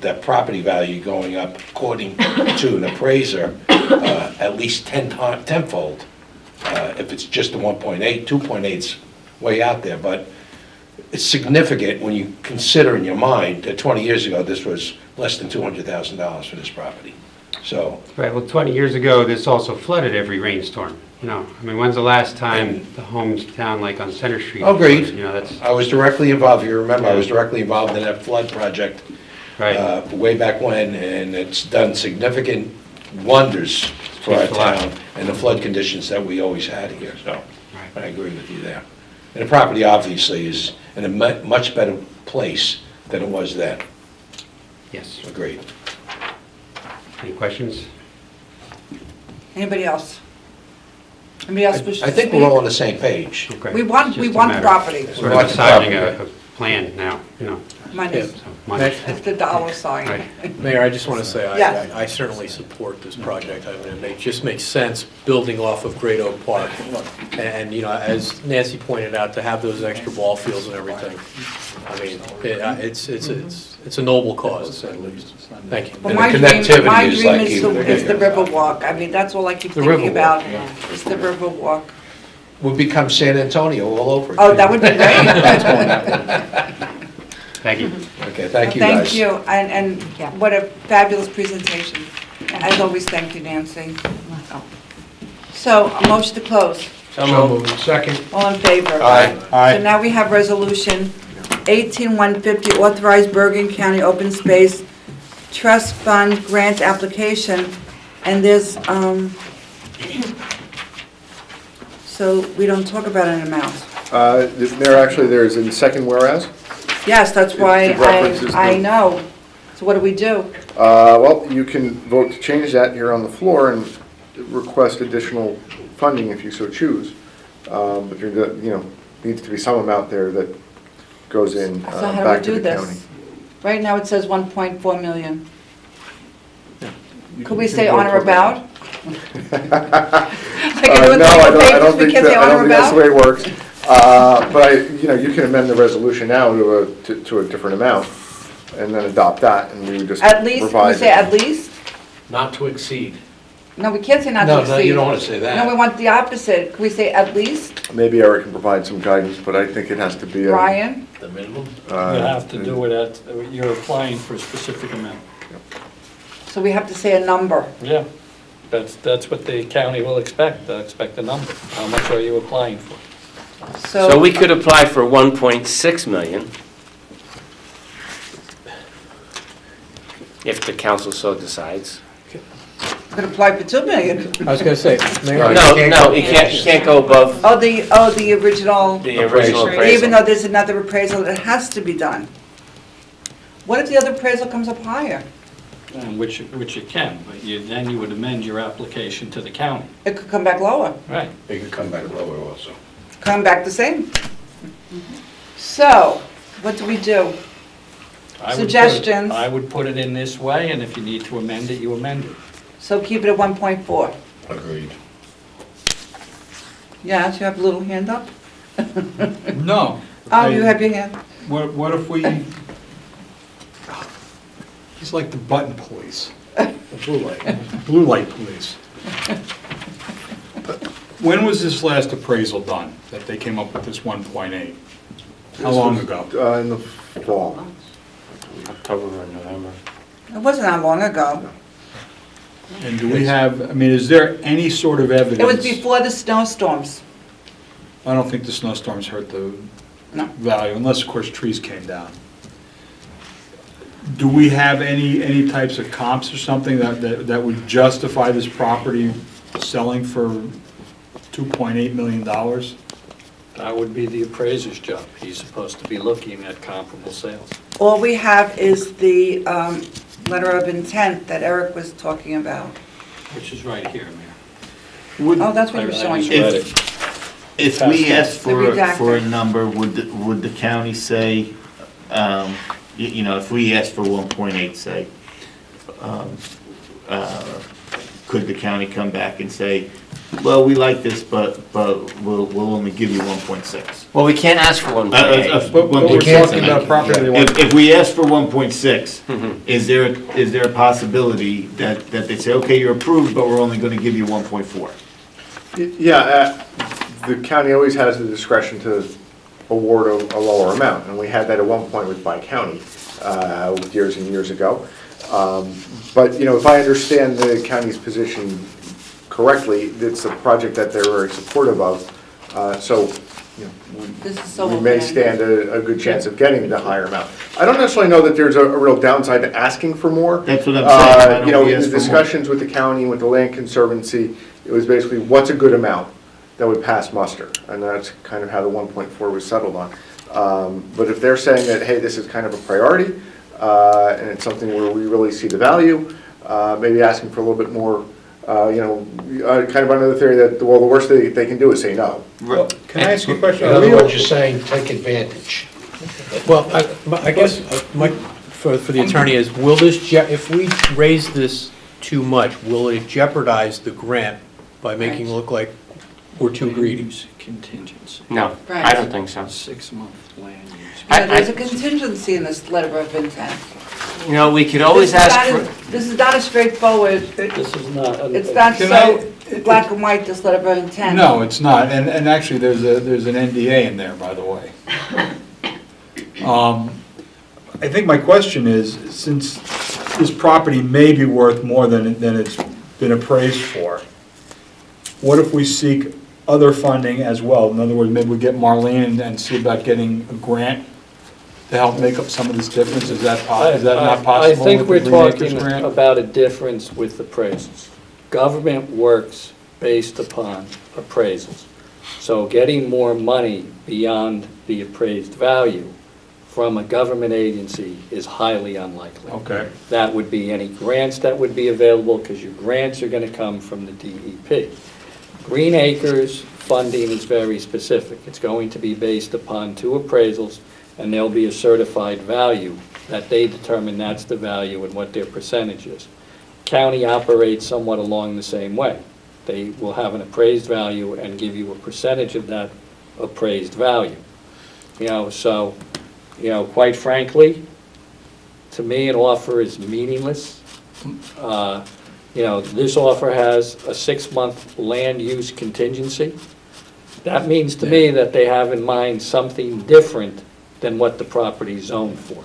that property value going up, according to an appraiser, at least tenfold. If it's just the 1.8, 2.8's way out there, but it's significant when you consider in your mind that 20 years ago, this was less than $200,000 for this property. So, Right, well, 20 years ago, this also flooded every rainstorm, when's the last time the homes down like on Center Street? Agreed. That's, I was directly involved, you remember, I was directly involved in that flood project right. way back when, and it's done significant wonders for our Speaks a lot. town and the flood conditions that we always had here, so Right. I agree with you there. And the property obviously is in a much better place than it was then. Yes. Agreed. Any questions? Anybody else? Anybody else wish to I think speak? we're all on the same page. Okay. We want Just a the matter- property. Sort want of the deciding property. a plan now, Money. so money. It's the dollar sign. Right. Mayor, I just want to say, Yes. I certainly support this project. I mean, it just makes sense building off of Great Oak Park. And, as Nancy pointed out, to have those extra ball fields and everything. I mean, it's a noble cause, to say the least. Thank you. But And my the dream, connectivity my is dream like is even is the bigger. Riverwalk. I mean, that's all I keep The thinking about, Riverwalk, is the Riverwalk. We'll become San Antonio all over again. Oh, that would be great. Thank you. Okay, thank you, guys. Thank you, and Yeah. what a fabulous presentation. As always, thank you, Nancy. So, a motion to close. So moved. Second. All in favor? Aye. So now we have resolution 18150, authorized Bergen County Open Space Trust Fund grant application, and there's, so we don't talk about an amount. There's in the second whereas. Yes, that's why It references I the- know. So what do we do? Well, you can vote to change that here on the floor and request additional funding if you so choose. But needs to be some amount there that goes in So how do we back to do the county. this? Right now, it says 1.4 million. You Could we can say vote on or for that. about? Like I do in No, I legal don't papers, we think can't say on or that's the way about? it works. But you can amend the resolution now to a different amount and then adopt that and we would just At least, can we revise say it. at least? Not to exceed. No, we can't say not to No, exceed. no, you don't want to say No, we that. want the opposite. Can we say at least? Maybe Eric can provide some guidance, but I think it has to be a. Ryan? The minimum? You have to do it at, you're applying for a specific amount. So we have to say a number. Yeah, that's what the county will expect. They'll expect a number. How much are you applying for? So we could apply for 1.6 million if the council so decides. Could apply for 2 million. I was going to say, Mayor, No, you can't go above Oh, the original, the original even appraisal. though there's another appraisal that has to be done. What if the other appraisal comes up higher? And which you can, but then you would amend your application to the county. It could come back lower, Right. It could come back lower also. come back the same. So, what do we do? I would put it- Suggestions? I would put it in this way, and if you need to amend it, you amend it. So keep it at 1.4. Agreed. Yes, you have a little hand up? No. Oh, you have your hand. What if we, he's like the button police, blue light police. When was this last appraisal done, that they came up with this 1.8? How long ago? In the fall. October or November. It wasn't that long ago. And do we have, I mean, is there any sort of evidence? It was before the snowstorms. I don't think the snowstorms hurt the No. value, unless, of course, trees came down. Do we have any types of comps or something that would justify this property selling for $2.8 million? That would be the appraiser's job. He's supposed to be looking at comparable sales. All we have is the letter of intent that Eric was talking about. Which is right here, Mayor. Oh, that's what you were showing. I read it. If we asked The for redacted. a number, would the county say, if we asked for 1.8, say, could the county come back and say, well, we like this, but we'll only give you 1.6? Well, we can't ask for 1.8. But we're talking about a property they want. If we ask for 1.6, is there a possibility that they say, okay, you're approved, but we're only going to give you 1.4? Yeah, the county always has the discretion to award a lower amount, and we had that at one point with Bi-County years and years ago. But, if I understand the county's position correctly, it's a project that they're very supportive of, so This is so we may open-ended. stand a good chance of getting the higher amount. I don't necessarily know that there's a real downside to asking for more. That's what I'm saying. Why don't we In ask the for more? discussions with the county, with the Land Conservancy, it was basically, what's a good amount that would pass muster? And that's kind of how the 1.4 was settled on. But if they're saying that, hey, this is kind of a priority, and it's something where we really see the value, maybe asking for a little bit more, kind of under the theory that, well, the worst they can do is say no. Can I ask you a question? In other words, you're saying, take advantage. well, I guess, for the attorney is, will this, if we raise this too much, will it jeopardize the grant by making it look like we're too greedy? Contingency. No, I Right. don't think so. 6-month land use. Yeah, there's a contingency in this letter of intent. We could always This is ask not for, a- This is not a straightforward, This is not. it's not Can so black and white, this letter of intent. No, it's not, and actually, there's an NDA in there, by the way. I think my question is, since this property may be worth more than it's been appraised for, what if we seek other funding as well? In other words, maybe we get Marlene and see about getting a grant to help make up some of this difference? Is that not possible? I think we're with the Green Acres talking grant? about a difference with appraisals. Government works based upon appraisals. So getting more money beyond the appraised value from a government agency is highly unlikely. Okay. That would be any grants that would be available, because your grants are going to come from the DEP. Green Acres funding is very specific. It's going to be based upon 2 appraisals, and there'll be a certified value that they determine that's the value and what their percentage is. County operates somewhat along the same way. They will have an appraised value and give you a percentage of that appraised value. So, quite frankly, to me, an offer is meaningless. This offer has a 6-month land use contingency. That means to me that they have in mind something different than what the property is zoned for.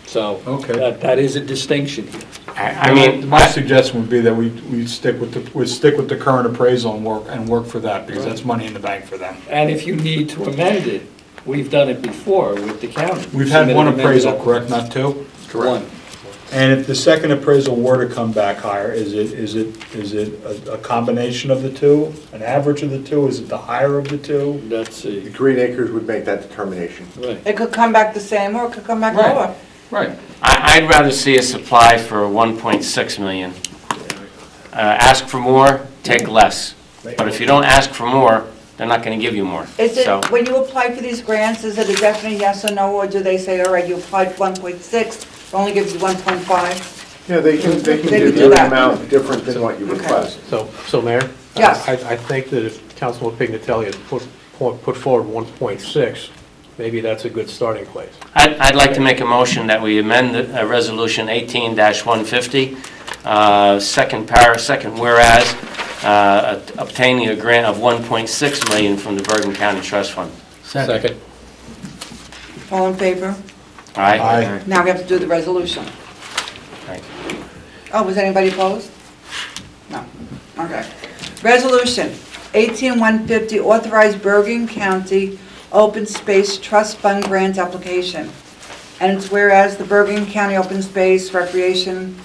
So Okay. that is a distinction here. I mean, My suggestion would be that we stick with the current appraisal and work for that, because that's money in the bank for them. And if you need to amend it, we've done it before with the county. We've had one Submitted appraisal, amended correct, not 2? One. And if the second appraisal were to come back higher, is it a combination of the 2, an average of the 2? Is it the higher of the 2? Let's The see. Green Acres would make that determination. Right. It could come back the same, or it could come back Right. lower. Right. I'd rather see us apply for 1.6 million. Ask for more, take less. But if you don't ask for more, they're not going to give you more. Is So, it, when you apply for these grants, is it a definite yes or no, or do they say, all right, you applied for 1.6, we'll only give you 1.5? Yeah, they can They give can you do an that. amount different than what you Okay. request. So Mayor? Yes. I think that if Councilman Pignatelli has put forward 1.6, maybe that's a good starting place. I'd like to make a motion that we amend the Resolution 18-150, second whereas, obtaining a grant of 1.6 million from the Bergen County Trust Fund. Second. All in favor? All right? Aye. Now we have to do the resolution. Right. Oh, was anybody opposed? No. Okay. Resolution 18150, authorize Bergen County Open Space Trust Fund grant application. And it's whereas the Bergen County Open Space Recreation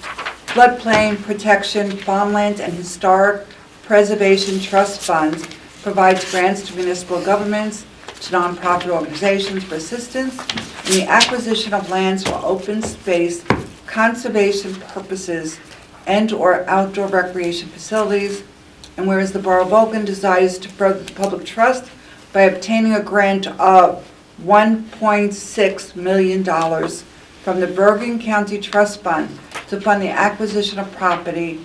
Floodplain Protection Farmland and Historic Preservation Trust Funds provides grants to municipal governments, to nonprofit organizations for assistance in the acquisition of lands for open space conservation purposes and/or outdoor recreation facilities. And whereas the Borough of Oakland desires to further the public trust by obtaining a grant of $1.6 million from the Bergen County Trust Fund to fund the acquisition of property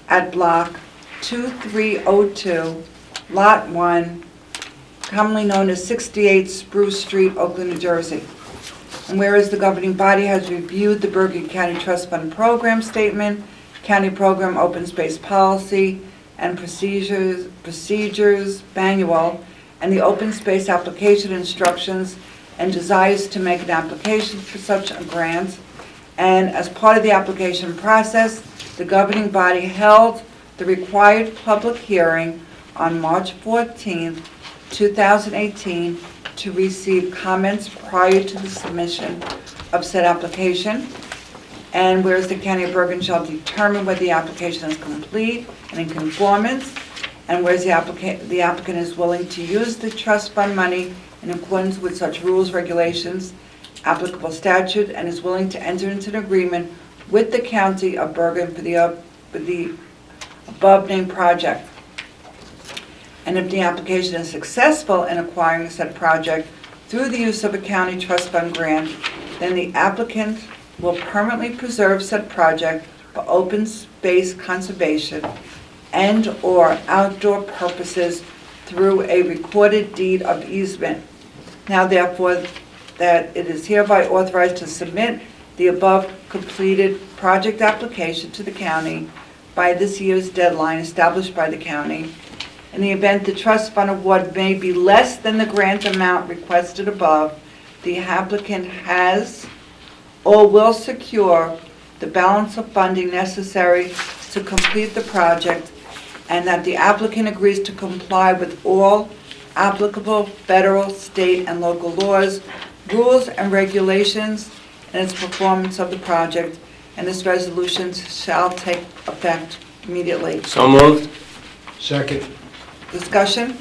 at Block 2302, Lot 1, commonly known as 68 Spruce Street, Oakland, New Jersey. And whereas the governing body has reviewed the Bergen County Trust Fund Program Statement, County Program Open Space Policy, and Procedures Manual, and the Open Space Application Instructions, and desires to make an application for such a grant. And as part of the application process, the governing body held the required public hearing on March 14th, 2018, to receive comments prior to the submission of said application. And whereas the County of Bergen shall determine whether the application is complete and in conformance, and whereas the applicant is willing to use the trust fund money in accordance with such rules, regulations, applicable statute, and is willing to enter into an agreement with the County of Bergen for the above-named project. And if the application is successful in acquiring said project through the use of a county trust fund grant, then the applicant will permanently preserve said project for open space conservation and/or outdoor purposes through a recorded deed of easement. Now therefore, that it is hereby authorized to submit the above completed project application to the county by this year's deadline established by the county. In the event the trust fund award may be less than the grant amount requested above, the applicant has or will secure the balance of funding necessary to complete the project, and that the applicant agrees to comply with all applicable federal, state, and local laws, rules, and regulations in its performance of the project, and this resolution shall take effect immediately. So moved. Second. Discussion?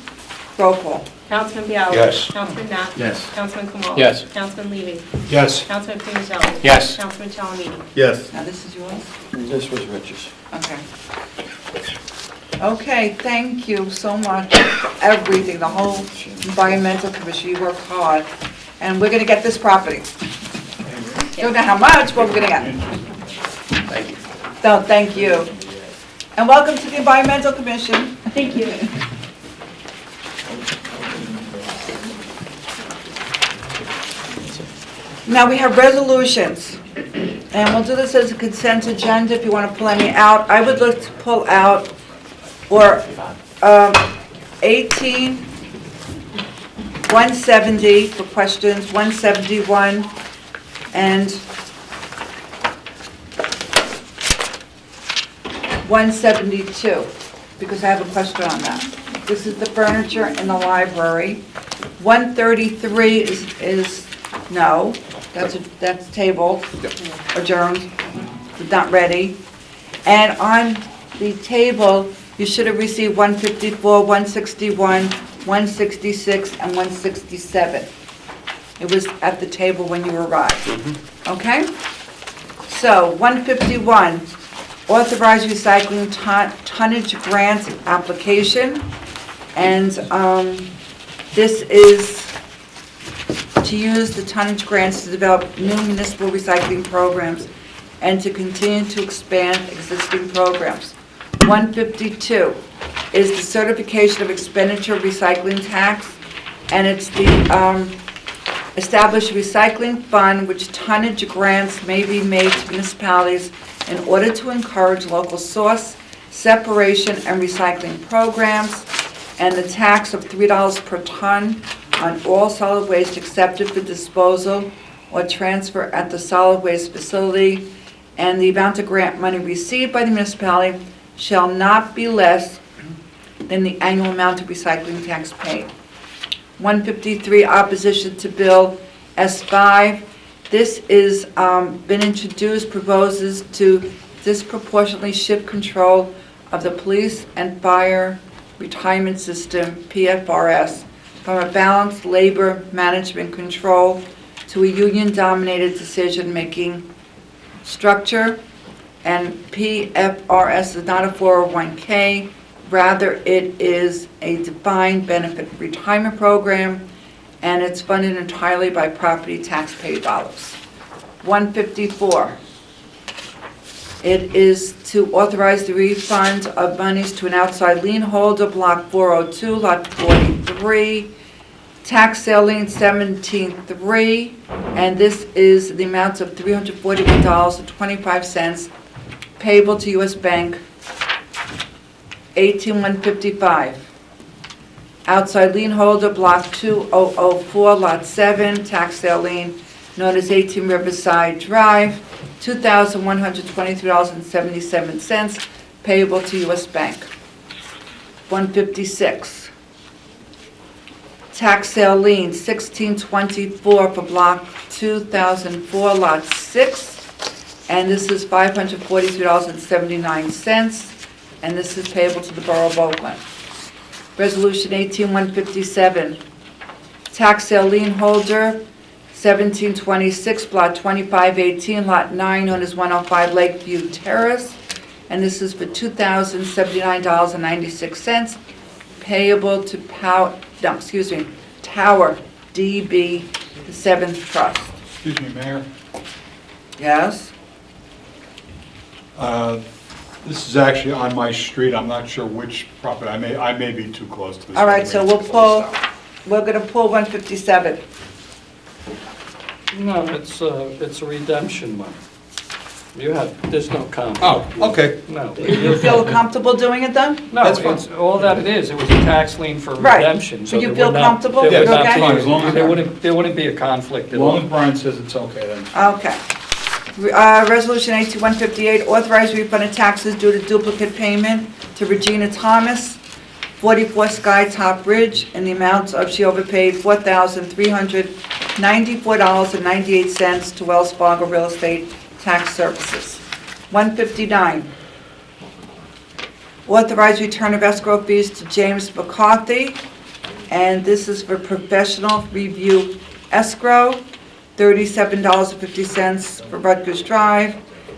Roll call. Councilman Bialy. Yes. Councilman Net. Yes. Councilman Kamala. Yes. Councilman Levy. Yes. Councilman Pinistelli. Yes. Councilman Salamini. Yes. Now, this is yours? This was Rich's. Okay. Okay, thank you so much, everything, the whole environmental commission, you worked hard, and we're gonna get this property. Don't know how much, but we're gonna get it. Thank you. So, thank you. And welcome to the environmental commission. Thank you. Now, we have resolutions, and we'll do this as a consent agenda if you want to pull any out. I would look to pull out, or 18, 170 for questions, 171, and 172, because I have a question on that. This is the furniture in the library. 133 is no, that's tabled, adjourned, not ready. And on the table, you should have received 154, 161, 166, and 167. It was at the table when you arrived. Okay? So, 151, authorized recycling tonnage grant application. And this is to use the tonnage grants to develop new municipal recycling programs and to continue to expand existing programs. 152 is the certification of expenditure recycling tax, and it's the established recycling fund which tonnage grants may be made to municipalities in order to encourage local source, separation, and recycling programs, and the tax of $3 per ton on all solid waste accepted for disposal or transfer at the solid waste facility, and the amount of grant money received by the municipality shall not be less than the annual amount of recycling tax paid. 153, opposition to Bill S5. This is been introduced, proposes to disproportionately shift control of the police and fire retirement system, PFRS, from a balanced labor management control to a union-dominated decision-making structure. And PFRS is not a 401k, rather it is a defined benefit retirement program, and it's funded entirely by property taxpayer dollars. 154. It is to authorize the refund of monies to an outside lien holder, Block 402, Lot 43, tax sale lien 17-3, and this is the amount of $341.25 payable to U.S. Bank 18155. Outside lien holder, Block 2004, Lot 7, tax sale lien known as 18 Riverside Drive, $2,123.77 payable to U.S. Bank. 156. Tax sale lien 1624 for Block 2004, Lot 6, and this is $543.79, and this is payable to the Borough of Oakland. Resolution 18157. Tax sale lien holder 1726, Block 2518, Lot 9, known as 105 Lakeview Terrace, and this is for $2,079.96, payable to Tower DB, the 7th Trust. Excuse me, Mayor. Yes? This is actually on my street. I'm not sure which property. I may be too close to this. All right, so we're going to pull 157. No, it's a redemption money. There's no comment. Oh, okay. No. You feel comfortable doing it then? No, That's fine. it's all that it is. It was a tax lien for Right. redemption. so Would you there feel would not- comfortable? there would Yeah, not that's be- fine, as long as- There wouldn't be a conflict As at long all. as Brian says it's okay, then. Okay. Resolution 8158, authorize refund of taxes due to duplicate payment to Regina Thomas, 44 Sky Top Bridge, in the amount of, she overpaid $4,394.98 to Wells Fargo Real Estate Tax Services. 159, authorize return of escrow fees to James McCarthy, and this is for professional review escrow, $37.50 for Rutgers Drive,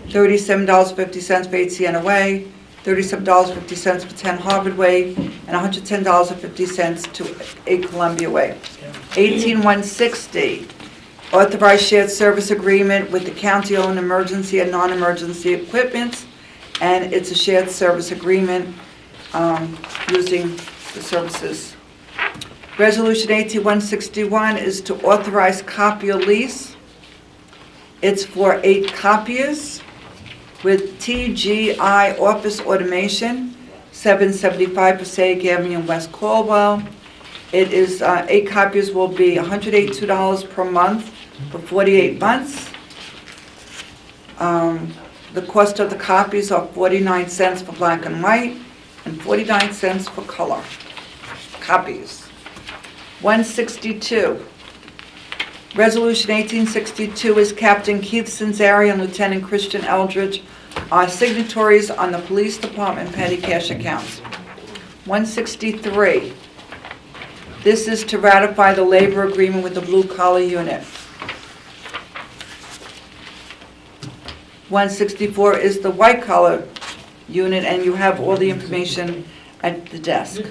$37.50 for 8 Sienna Way, $37.50 for 10 Harvard Way, and $110.50 to 8 Columbia Way. 18160, authorized shared service agreement with the county-owned emergency and non-emergency equipment, and it's a shared service agreement using the services. Resolution 18161 is to authorize copier lease. It's for 8 copiers with TGI Office Automation, 775 Passaic Avenue in West Caldwell. It is, 8 copiers will be $182 per month for 48 months. The cost of the copies are 49 cents for black and white and 49 cents for color copies. 162. Resolution 1862 is Captain Keith Senzari and Lieutenant Christian Eldridge are signatories on the Police Department petty cash accounts. 163. This is to ratify the labor agreement with the Blue Collar Unit. 164 is the White Collar Unit, and you have all the information at the desk.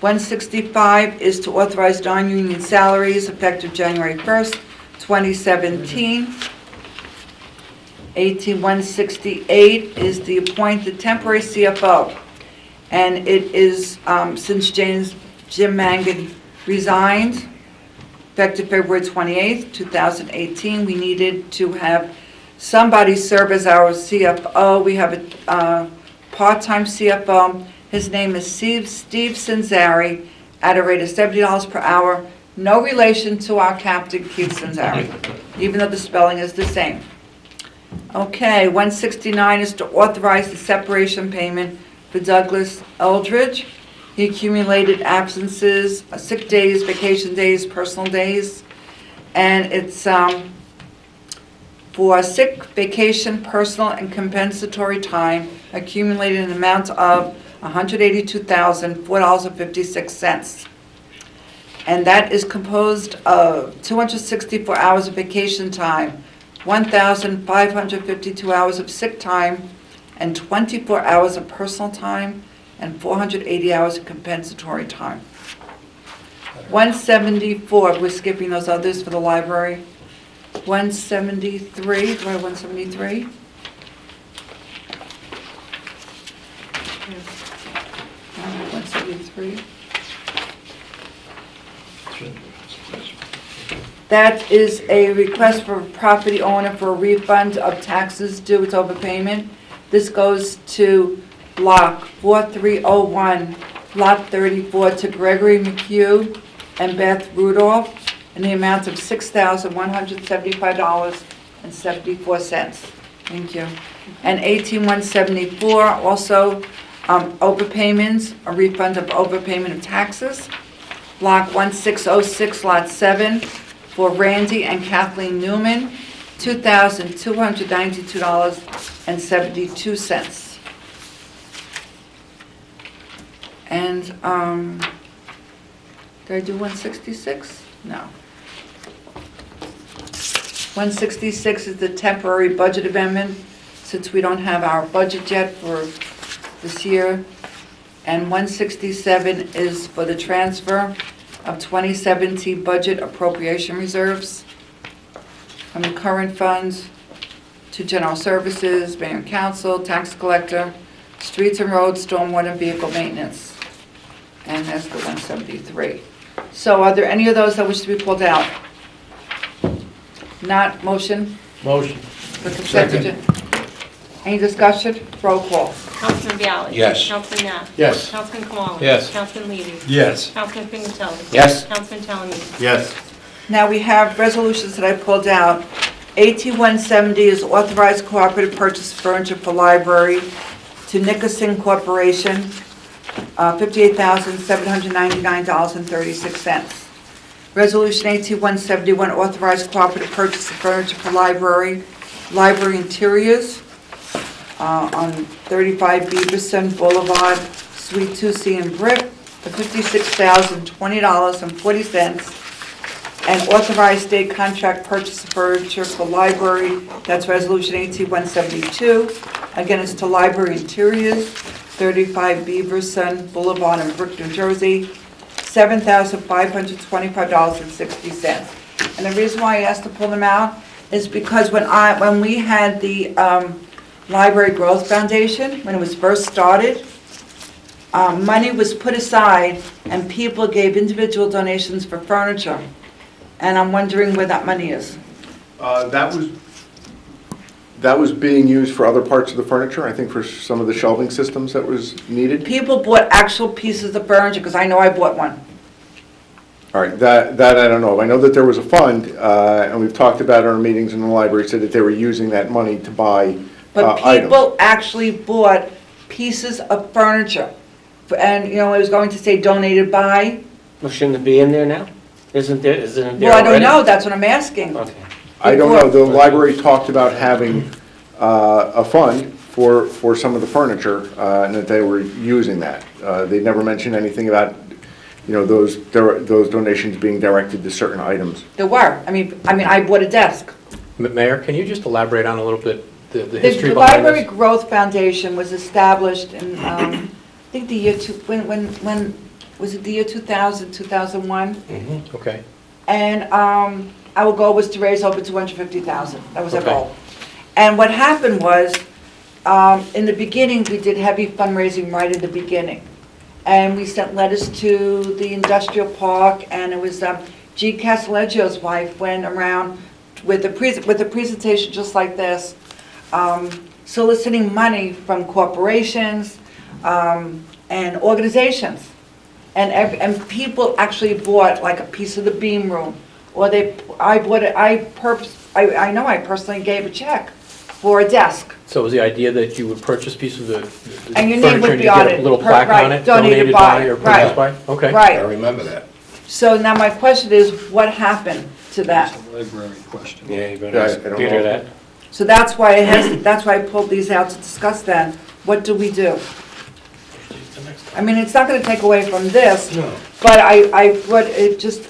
165 is to authorize non-union salaries effective January 1st, 2017. 168 is the appointed temporary CFO. And it is, since Jim Mangan resigned, effective February 28th, 2018, we needed to have somebody serve as our CFO. We have a part-time CFO. His name is Steve Senzari, at a rate of $70 per hour. No relation to our Captain Keith Senzari, even though the spelling is the same. Okay, 169 is to authorize the separation payment for Douglas Eldridge. He accumulated absences, sick days, vacation days, personal days, and it's for sick, vacation, personal, and compensatory time accumulated in an amount of $182,004.56. And that is composed of 264 hours of vacation time, 1,552 hours of sick time, and 24 hours of personal time, and 480 hours of compensatory time. 174, we're skipping those others for the library. 173, do I have 173? Yes. 173. That is a request for a property owner for a refund of taxes due its overpayment. This goes to Block 4301, Lot 34, to Gregory McHugh and Beth Rudolph, in the amount of $6,175.74. Thank you. And 18174, also overpayments, a refund of overpayment of taxes. Block 1606, Lot 7, for Randy and Kathleen Newman, $2,292.72. And, did I do 166? No. 166 is the temporary budget amendment, since we don't have our budget yet for this year. And 167 is for the transfer of 2017 budget appropriation reserves from the current funds to general services, mayor and council, tax collector, streets and roads, stormwater and vehicle maintenance. And that's the 173. So are there any of those that wish to be pulled out? Not motion? Motion. for consent agenda. Any discussion? Roll call. Councilman Bialy. Yes. Councilman Net. Yes. Councilman Kamali. Yes. Councilman Levy. Yes. Councilman Pinkatelli. Yes. Councilman Talamini. Yes. Now, we have resolutions that I pulled out. AT 170 is authorized cooperative purchase of furniture for library to Nickerson Corporation, $58,799.36. Resolution AT 171, authorized cooperative purchase of furniture for library interiors on 35 Beaverson Boulevard, Suite 2C in Brick, for $56,020.40. And authorized state contract purchase of furniture for library, that's Resolution AT 172. Again, it's to library interiors, 35 Beaverson Boulevard in Brick, New Jersey, $7,525.60. And the reason why I asked to pull them out is because when we had the Library Growth Foundation, when it was first started, money was put aside and people gave individual donations for furniture. And I'm wondering where that money is. That was being used for other parts of the furniture, I think for some of the shelving systems that was needed. People bought actual pieces of furniture, because I know I bought one. All right, that I don't know. I know that there was a fund, and we've talked about in our meetings in the library, said that they were using that money to buy But items. people actually bought pieces of furniture. And, it was going to say donated by. Well, shouldn't it be in there now? Isn't there Well, I don't already? know, that's what I'm asking. Okay. I don't know, the library talked about having a fund for some of the furniture, and that they were using that. They never mentioned anything about, those donations being directed to certain items. There were. I mean, I bought a desk. Mayor, can you just elaborate on a little bit the The history behind Library this? Growth Foundation was established in, I think the year, when, was it the year 2000, 2001? Okay. And our goal was to raise over $250,000. That was our Okay. goal. And what happened was, in the beginning, we did heavy fundraising right in the beginning. And we sent letters to the industrial park, and it was G. Castelleggio's wife went around with a presentation just like this, soliciting money from corporations and organizations. And people actually bought like a piece of the beam room, or I know I personally gave a check for a desk. So was the idea that you would purchase pieces of the And your name furniture would and be you on get it. a little Per- plaque right, on it? donated by, or right. purchased by? Okay. I Right. remember that. So now my question is, what happened to that? Library question. Yeah, you're going Yeah, to I ask don't Peter know. that. So that's why I pulled these out to discuss then. What do we do? I mean, it's not gonna take away from this, but it just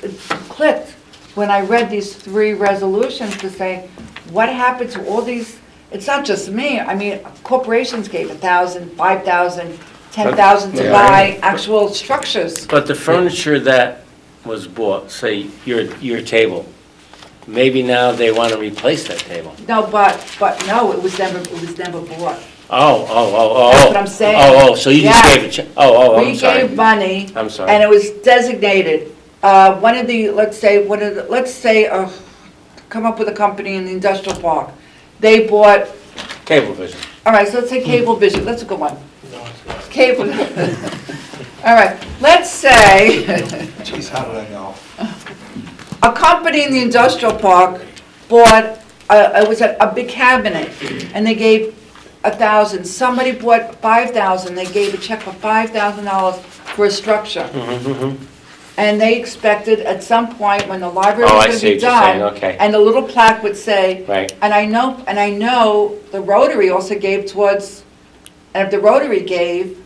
clicked when I read these three resolutions to say, what happened to all these, it's not just me, I mean, corporations gave 1,000, 5,000, 10,000 to Yeah. buy actual structures. But the furniture that was bought, say your table, maybe now they want to replace that table. No, but no, it was never bought. Oh. That's what I'm saying. So you just Yeah. gave a check, I'm We sorry. gave money. I'm sorry. And it was designated, one of the, come up with a company in the industrial park. They bought, Cablevision. all right, so let's say Cablevision, that's a good one. Cable, all right, let's say, Jeez, how did I know? a company in the industrial park bought, it was a big cabinet, and they gave 1,000. Somebody bought 5,000, they gave a check for $5,000 for a structure. And they expected at some point when the library Oh, was I gonna see be what you're saying, done, okay. and the little plaque would say, Right. and I know the Rotary also gave towards, and if the Rotary gave,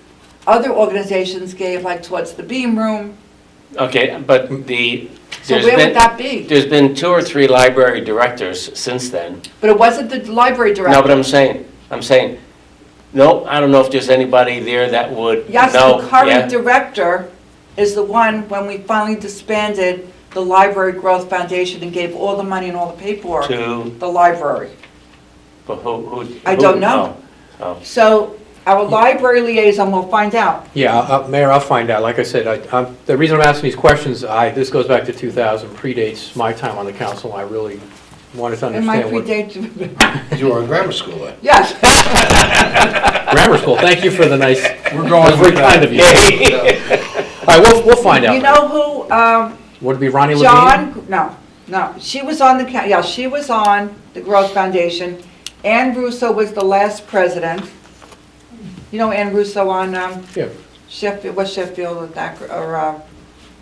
other organizations gave like towards the beam room. Okay, but So there's where been, would that be? there's been 2 or 3 library directors since then. But it wasn't the library director. No, but I'm saying, no, I don't know if there's anybody there that would know. Yes, the yeah? current director is the one, when we finally disbanded the Library Growth Foundation and gave all the money and all the paperwork, To, the library. but who? I don't know. Oh. So our library liaison will find out. Yeah, Mayor, I'll find out. Like I said, the reason I'm asking these questions, this goes back to 2000, predates my time on the council. I really wanted to It might understand what... predate, You were in grammar school then? yes. Grammar school, thank you for the nice... We're going That's very with kind that. of you. All right, we'll find out. You know who, Would it be Ronnie Levine? John, no, she was on she was on the Growth Foundation. Ann Russo was the last president. You know Ann Russo on Yeah. Sheffield, West Sheffield, or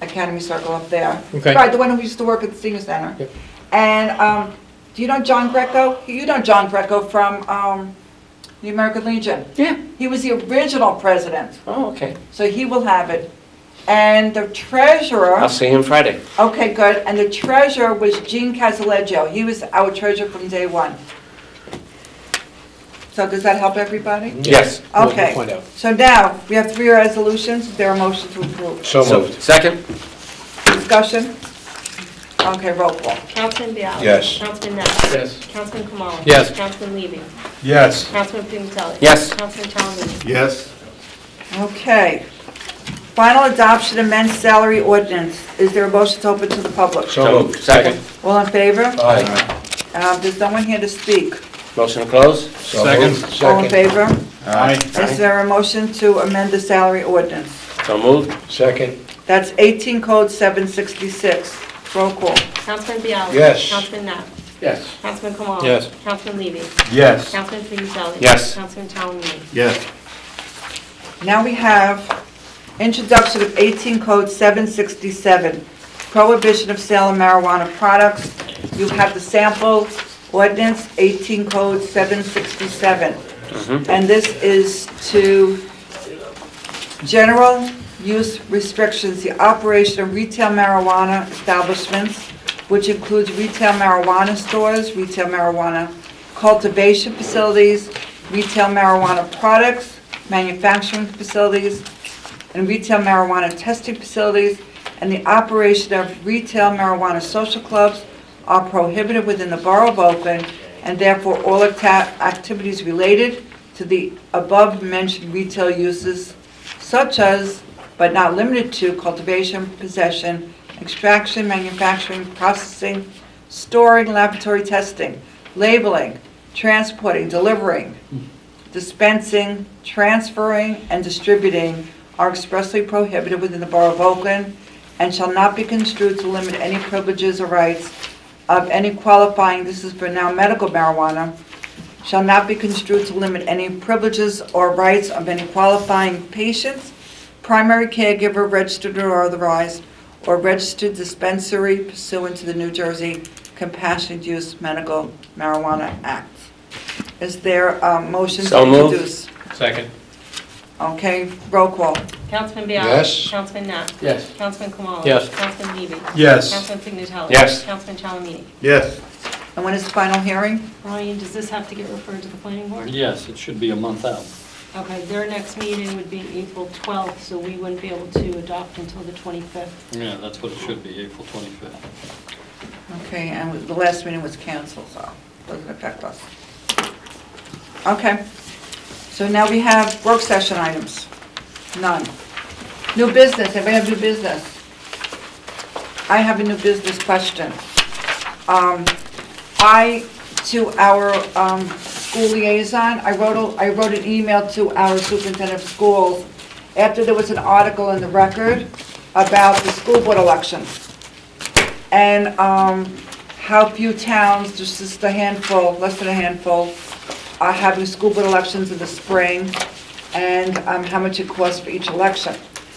Academy Circle up there. Okay. Right, the one who used to work at the senior center. Yep. And do you know John Greco? You know John Greco from the American Legion. Yeah. He was the original president, Oh, okay. so he will have it. And the treasurer... I'll see him Friday. Okay, good. And the treasurer was Gene Casaleggio. He was our treasurer from day one. So does that help everybody? Yes. We'll Okay. find out. So now, we have 3 resolutions. Is there a motion to approve? So moved. Second? Discussion? Okay, roll call. Councilman Bialy. Yes. Councilman Net. Yes. Councilman Kamala. Yes. Councilman Levy. Yes. Councilman Pimentelli. Yes. Councilman Calhoun. Yes. Okay. Final adoption of men's salary ordinance. Is there a motion to open to the public? So moved. Second? All in favor? Aye. There's no one here to speak. Motion to close? So Second. moved. All in favor? Aye. Is there a motion to amend the salary ordinance? So moved? Second. That's 18 Code 766. Roll call. Councilman Bialy. Yes. Councilman Net. Yes. Councilman Kamala. Yes. Councilman Levy. Yes. Councilman Pimentelli. Yes. Councilman Calhoun. Yes. Now we have introduction of 18 Code 767, prohibition of sale of marijuana products. You have the sample ordinance, 18 Code 767. And this is to general use restrictions, the operation of retail marijuana establishments, which includes retail marijuana stores, retail marijuana cultivation facilities, retail marijuana products, manufacturing facilities, and retail marijuana testing facilities, and the operation of retail marijuana social clubs are prohibited within the Borough of Oakland, and therefore all activities related to the above-mentioned retail uses, such as, but not limited to, cultivation, possession, extraction, manufacturing, processing, storing, laboratory testing, labeling, transporting, delivering, dispensing, transferring, and distributing are expressly prohibited within the Borough of Oakland and shall not be construed to limit any privileges or rights of any qualifying, this is for now medical marijuana, shall not be construed to limit any privileges or rights of any qualifying patients, primary caregiver, registered or authorized, or registered dispensary pursuant to the New Jersey Compassionate Use Medical Marijuana Act. Is there a motion to So moved. introduce? Second? Okay, roll call. Councilman Bialy. Yes. Councilman Net. Yes. Councilman Kamala. Yes. Councilman Levy. Yes. Councilman Pimentelli. Yes. Councilman Calhoun. Yes. And when is the final hearing? Ryan, does this have to get referred to the planning board? Yes, it should be a month out. Okay, their next meeting would be April 12th, so we wouldn't be able to adopt until the 25th. Yeah, that's what it should be, April 25th. Okay, and the last meeting was canceled, so it doesn't affect us. Okay, so now we have work session items. None. New business, anybody have new business? I have a new business question. To our school liaison, I wrote an email to our superintendent of schools after there was an article in the Record about the school board elections. And how few towns, just a handful, less than a handful, are having school board elections in the spring, and how much it costs for each election.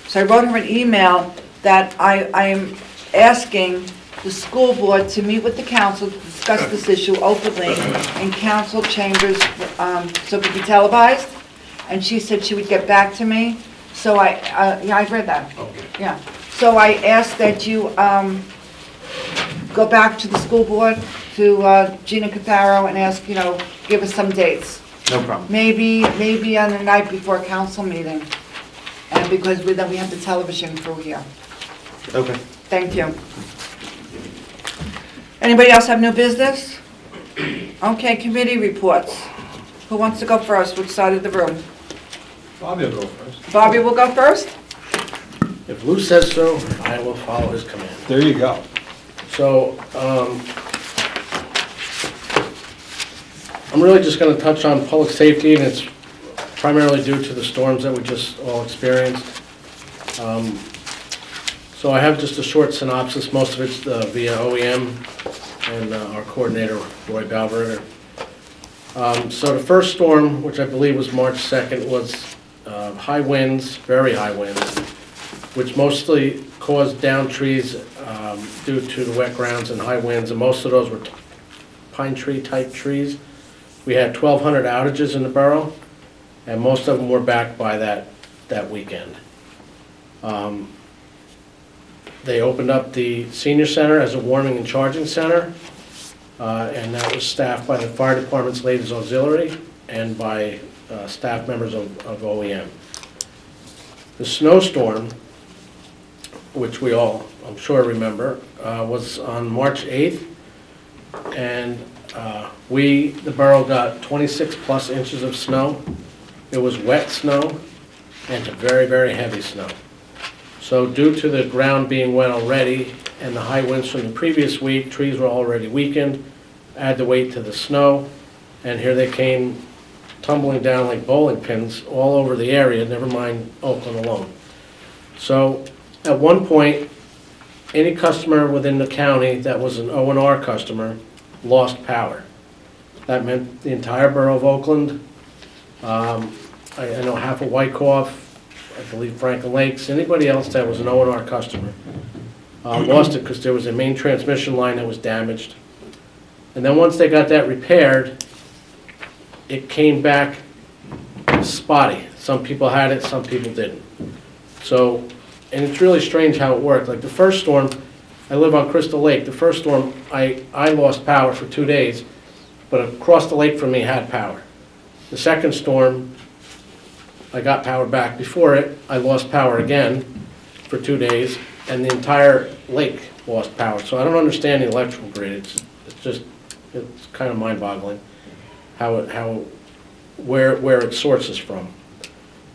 So I wrote her an email that I am asking the school board to meet with the council to discuss this issue openly in council chambers, so it could be televised. And she said she would get back to me. So yeah, I read that. Okay. Yeah. So I asked that you go back to the school board, to Gina Catharo, and ask, give us some dates. No problem. Maybe on the night before a council meeting, and because then we have the television crew here. Okay. Thank you. Anybody else have new business? Okay, committee reports. Who wants to go first? Which side of the room? Bobby will go first. Bobby will go first? If Lou says so, I will follow his command. There you go. So, I'm really just going to touch on public safety, and it's primarily due to the storms that we just all experienced. So I have just a short synopsis. Most of it's via OEM and our coordinator, Roy Balberger. So the first storm, which I believe was March 2nd, was high winds, very high winds, which mostly caused down trees due to the wet grounds and high winds, and most of those were pine tree type trees. We had 1,200 outages in the borough, and most of them were back by that weekend. They opened up the senior center as a warming and charging center, and that was staffed by the fire department's ladies auxiliary and by staff members of OEM. The snowstorm, which we all, I'm sure, remember, was on March 8th, and the borough got 26 plus inches of snow. It was wet snow and very, very heavy snow. So due to the ground being wet already and the high winds from the previous week, trees were already weakened, add the weight to the snow, and here they came tumbling down like bowling pins all over the area, never mind Oakland alone. So at one point, any customer within the county that was an O&R customer lost power. That meant the entire borough of Oakland, I know half of Wyckoff, I believe Franklin Lakes, anybody else that was an O&R customer lost it because there was a main transmission line that was damaged. And then once they got that repaired, it came back spotty. Some people had it, some people didn't. So, and it's really strange how it worked. Like the first storm, I live on Crystal Lake. The first storm, I lost power for 2 days, but across the lake from me had power. The second storm, I got power back. Before it, I lost power again for 2 days, and the entire lake lost power. So I don't understand the electrical grid. It's kind of mind-boggling where its source is from.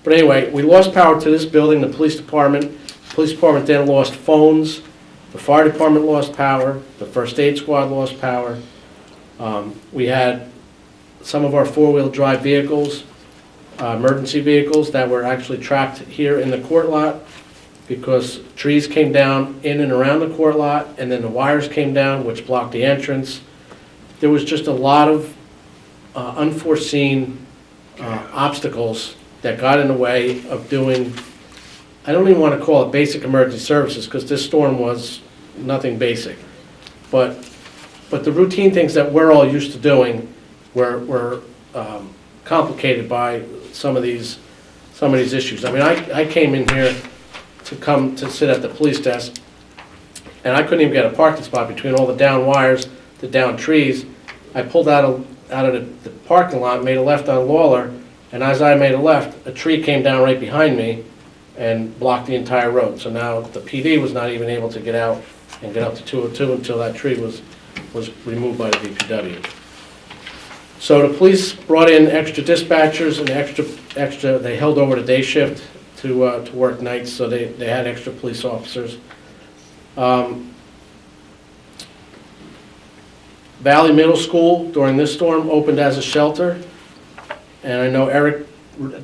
But anyway, we lost power to this building, the police department. The police department then lost phones. The fire department lost power. The first aid squad lost power. We had some of our four-wheel drive vehicles, emergency vehicles that were actually trapped here in the court lot because trees came down in and around the court lot, and then the wires came down, which blocked the entrance. There was just a lot of unforeseen obstacles that got in the way of doing, I don't even want to call it basic emergency services, because this storm was nothing basic. But the routine things that we're all used to doing were complicated by some of these issues. I mean, I came in here to sit at the police desk, and I couldn't even get a parking spot between all the down wires, the down trees. I pulled out of the parking lot, made a left on Lawler, and as I made a left, a tree came down right behind me and blocked the entire road. So now the PD was not even able to get out and get up to 202 until that tree was removed by the DPW. So the police brought in extra dispatchers and extra. They held over the day shift to work nights, so they had extra police officers. Valley Middle School during this storm opened as a shelter, and I know Eric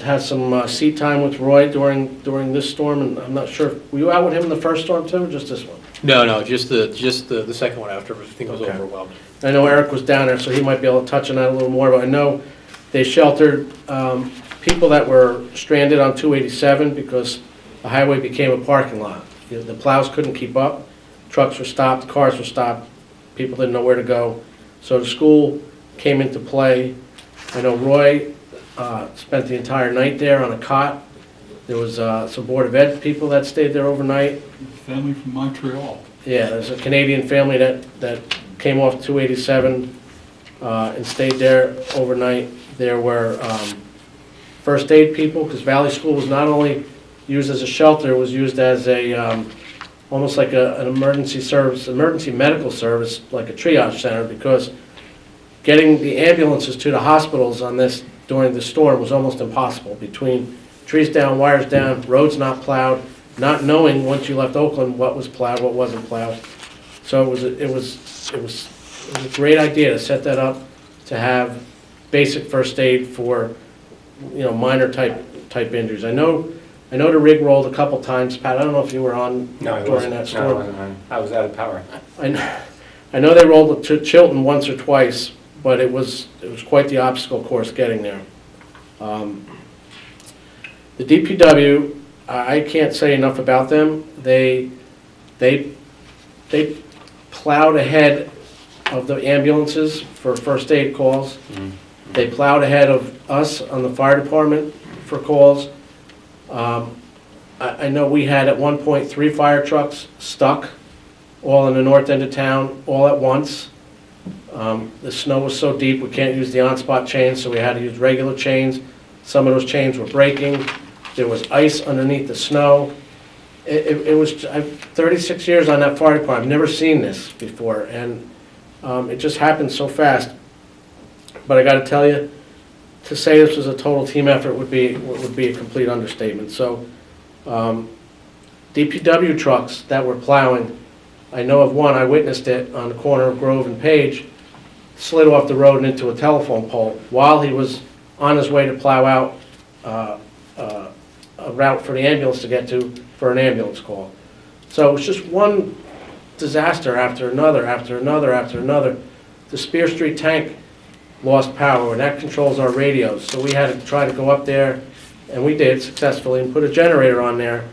had some seat time with Roy during this storm, and I'm not sure, were you out with him in the first storm too, or just this one? No, just the second one after, I think I was overwhelmed. I know Eric was down there, so he might be able to touch on that a little more, but I know they sheltered people that were stranded on 287 because the highway became a parking lot. The plows couldn't keep up, trucks were stopped, cars were stopped, people didn't know where to go. So the school came into play. I know Roy spent the entire night there on a cot. There was some Board of Ed people that stayed there overnight. Family from Montreal. Yeah, there's a Canadian family that came off 287 and stayed there overnight. There were first aid people, because Valley School was not only used as a shelter, it was used as a almost like an emergency medical service, like a triage center, because getting the ambulances to the hospitals during the storm was almost impossible. Between trees down, wires down, roads not plowed, not knowing once you left Oakland what was plowed, what wasn't plowed. So it was a great idea to set that up, to have basic first aid for, minor type injuries. I know the rig rolled a couple times. Pat, I don't know if you were on during that storm. No, I wasn't on. I was out of power. I know they rolled to Chilton once or twice, but it was quite the obstacle course getting there. The DPW, I can't say enough about them. They plowed ahead of the ambulances for first aid calls. They plowed ahead of us on the fire department for calls. I know we had at one point 3 fire trucks stuck, all in the north end of town, all at once. The snow was so deep, we can't use the on-spot chains, so we had to use regular chains. Some of those chains were breaking. There was ice underneath the snow. It was, I've 36 years on that fire department. I've never seen this before, and it just happened so fast. But I got to tell you, to say this was a total team effort would be a complete understatement. So, DPW trucks that were plowing, I know of one, I witnessed it on the corner of Grove and Page, slid off the road and into a telephone pole while he was on his way to plow out a route for the ambulance to get to for an ambulance call. So it was just one disaster after another, after another, after another. The Spear Street tank lost power, and that controls our radios. So we had to try to go up there, and we did successfully, and put a generator on there,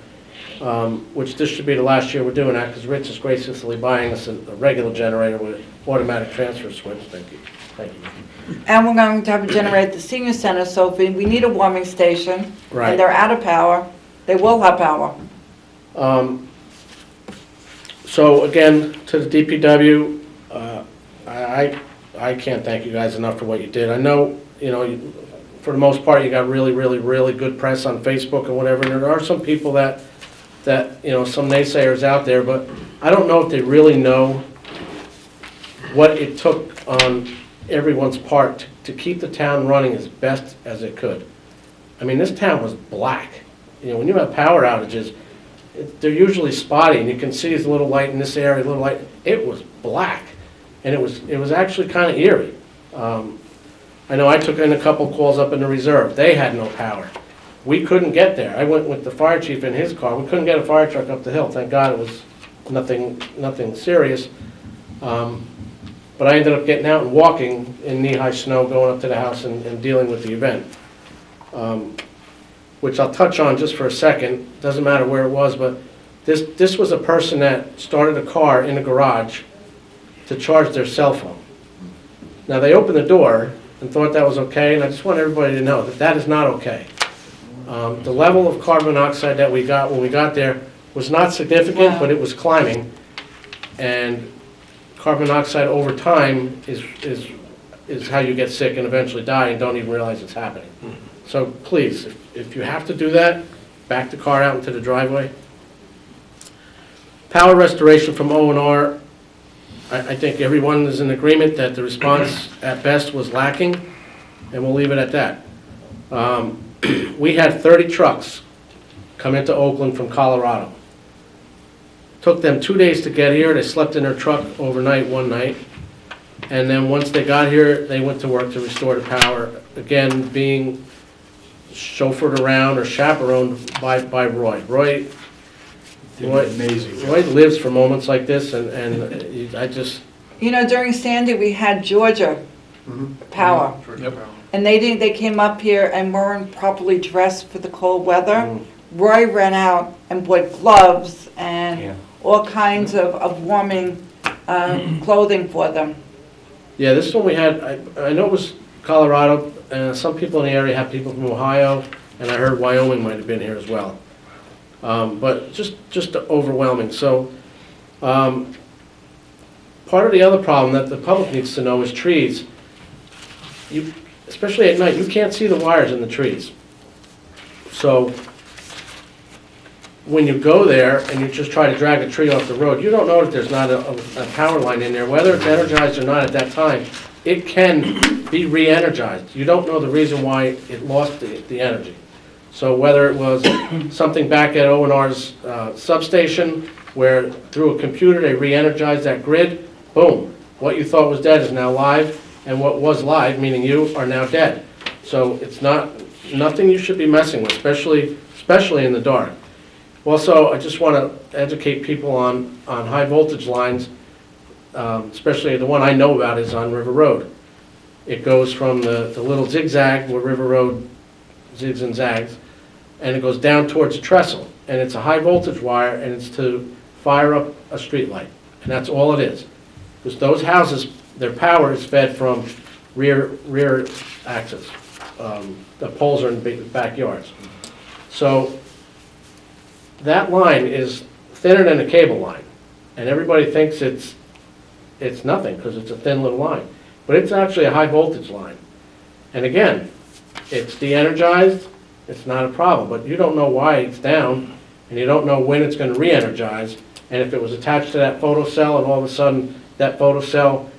which this should be the last year we're doing that, because Rich is graciously buying us a regular generator with automatic transfer switch. Thank you. Thank you. And we're going to have a generator at the senior center, so if we need a warming station, Right. and they're out of power, they will have power. So again, to the DPW, I can't thank you guys enough for what you did. I know, for the most part, you got really, really, really good press on Facebook and whatever, and there are some people that some naysayers out there, but I don't know if they really know what it took on everyone's part to keep the town running as best as it could. I mean, this town was black. When you have power outages, they're usually spotty, and you can see there's a little light in this area, a little light. It was black, and it was actually kind of eerie. I know I took in a couple calls up in the reserve. They had no power. We couldn't get there. I went with the fire chief in his car. We couldn't get a fire truck up the hill. Thank God it was nothing serious. But I ended up getting out and walking in knee-high snow, going up to the house and dealing with the event. Which I'll touch on just for a second. Doesn't matter where it was, but this was a person that started a car in a garage to charge their cell phone. Now, they opened the door and thought that was okay, and I just want everybody to know that that is not okay. The level of carbon monoxide that we got when we got there was not significant, Wow. but it was climbing. And carbon monoxide over time is how you get sick and eventually die and don't even realize it's happening. So please, if you have to do that, back the car out into the driveway. Power restoration from O&R, I think everyone is in agreement that the response at best was lacking, and we'll leave it at that. We had 30 trucks come into Oakland from Colorado. Took them 2 days to get here. They slept in their truck overnight one night. And then once they got here, they went to work to restore the power, again, being chauffeured around or chaperoned by Roy. Roy lives for moments like this, and I just... During Sandy, we had Georgia Power. Yep. And they came up here and weren't properly dressed for the cold weather. Roy ran out and bought gloves and all kinds of warming clothing for them. Yeah, this one we had, I know it was Colorado, and some people in the area have people from Ohio, and I heard Wyoming might have been here as well. But just overwhelming. So part of the other problem that the public needs to know is trees. Especially at night, you can't see the wires in the trees. So when you go there and you just try to drag a tree off the road, you don't know that there's not a power line in there. Whether it's energized or not at that time, it can be re-energized. You don't know the reason why it lost the energy. So whether it was something back at O&R's substation, where through a computer they re-energized that grid, boom, what you thought was dead is now live. and what was live, meaning you, are now dead. So it's nothing you should be messing with, especially in the dark. Also, I just want to educate people on high voltage lines, especially the one I know about is on River Road. It goes from the little zigzag where River Road zigs and zags, and it goes down towards the trestle. And it's a high voltage wire, and it's to fire up a street light. And that's all it is. Because those houses, their power is fed from rear axis. The poles are in the backyards. So that line is thinner than a cable line. And everybody thinks it's nothing because it's a thin little line. But it's actually a high voltage line. And again, it's de-energized, it's not a problem. But you don't know why it's down, and you don't know when it's going to re-energize. And if it was attached to that photocell and all of a sudden that photocell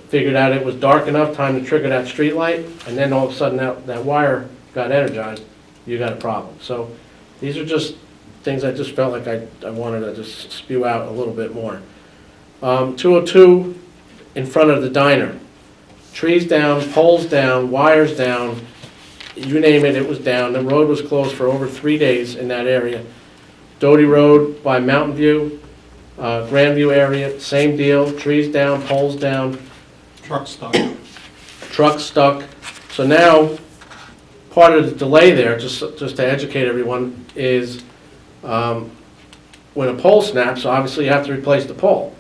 figured out it was dark enough, time to trigger that street light, and then all of a sudden that wire got energized, you got a problem. So these are just things I just felt like I wanted to just spew out a little bit more. 202 in front of the diner. Trees down, poles down, wires down, you name it, it was down. The road was closed for over 3 days in that area. Doty Road by Mountain View, Grandview area, same deal, trees down, poles down. Truck stuck. Truck stuck. So now, part of the delay there, just to educate everyone, is when a pole snaps, obviously you have to replace the pole.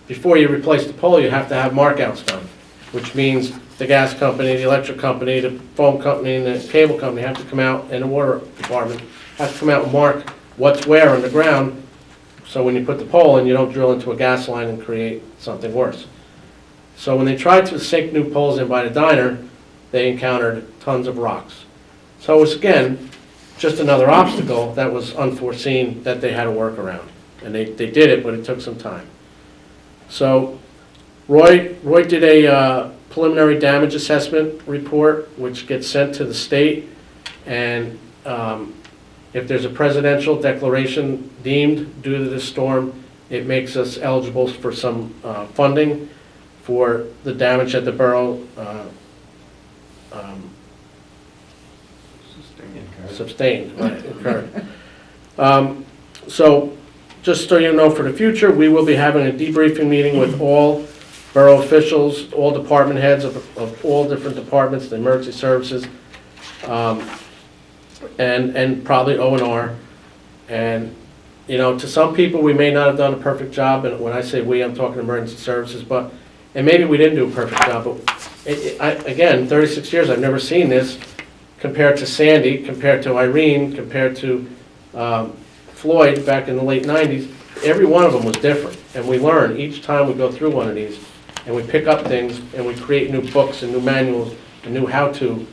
Before you replace the pole, you have to have markouts done, which means the gas company, the electric company, the phone company, and the cable company have to come out, and the water department have to come out and mark what's where on the ground, so when you put the pole in, you don't drill into a gas line and create something worse. So when they tried to sink new poles in by the diner, they encountered tons of rocks. So it was, again, just another obstacle that was unforeseen that they had to work around. And they did it, but it took some time. So Roy did a preliminary damage assessment report, which gets sent to the state, and if there's a presidential declaration deemed due to this storm, it makes us eligible for some funding for the damage that the borough sustained, right, incurred. So, just so you know, for the future, we will be having a debriefing meeting with all borough officials, all department heads of all different departments, the emergency services, and probably O&R. And, you know, to some people, we may not have done a perfect job, and when I say we, I'm talking emergency services, and maybe we didn't do a perfect job, but again, 36 years, I've never seen this compared to Sandy, compared to Irene, compared to Floyd back in the late 90s. Every one of them was different, and we learn each time we go through one of these, and we pick up things, and we create new books and new manuals and new how-to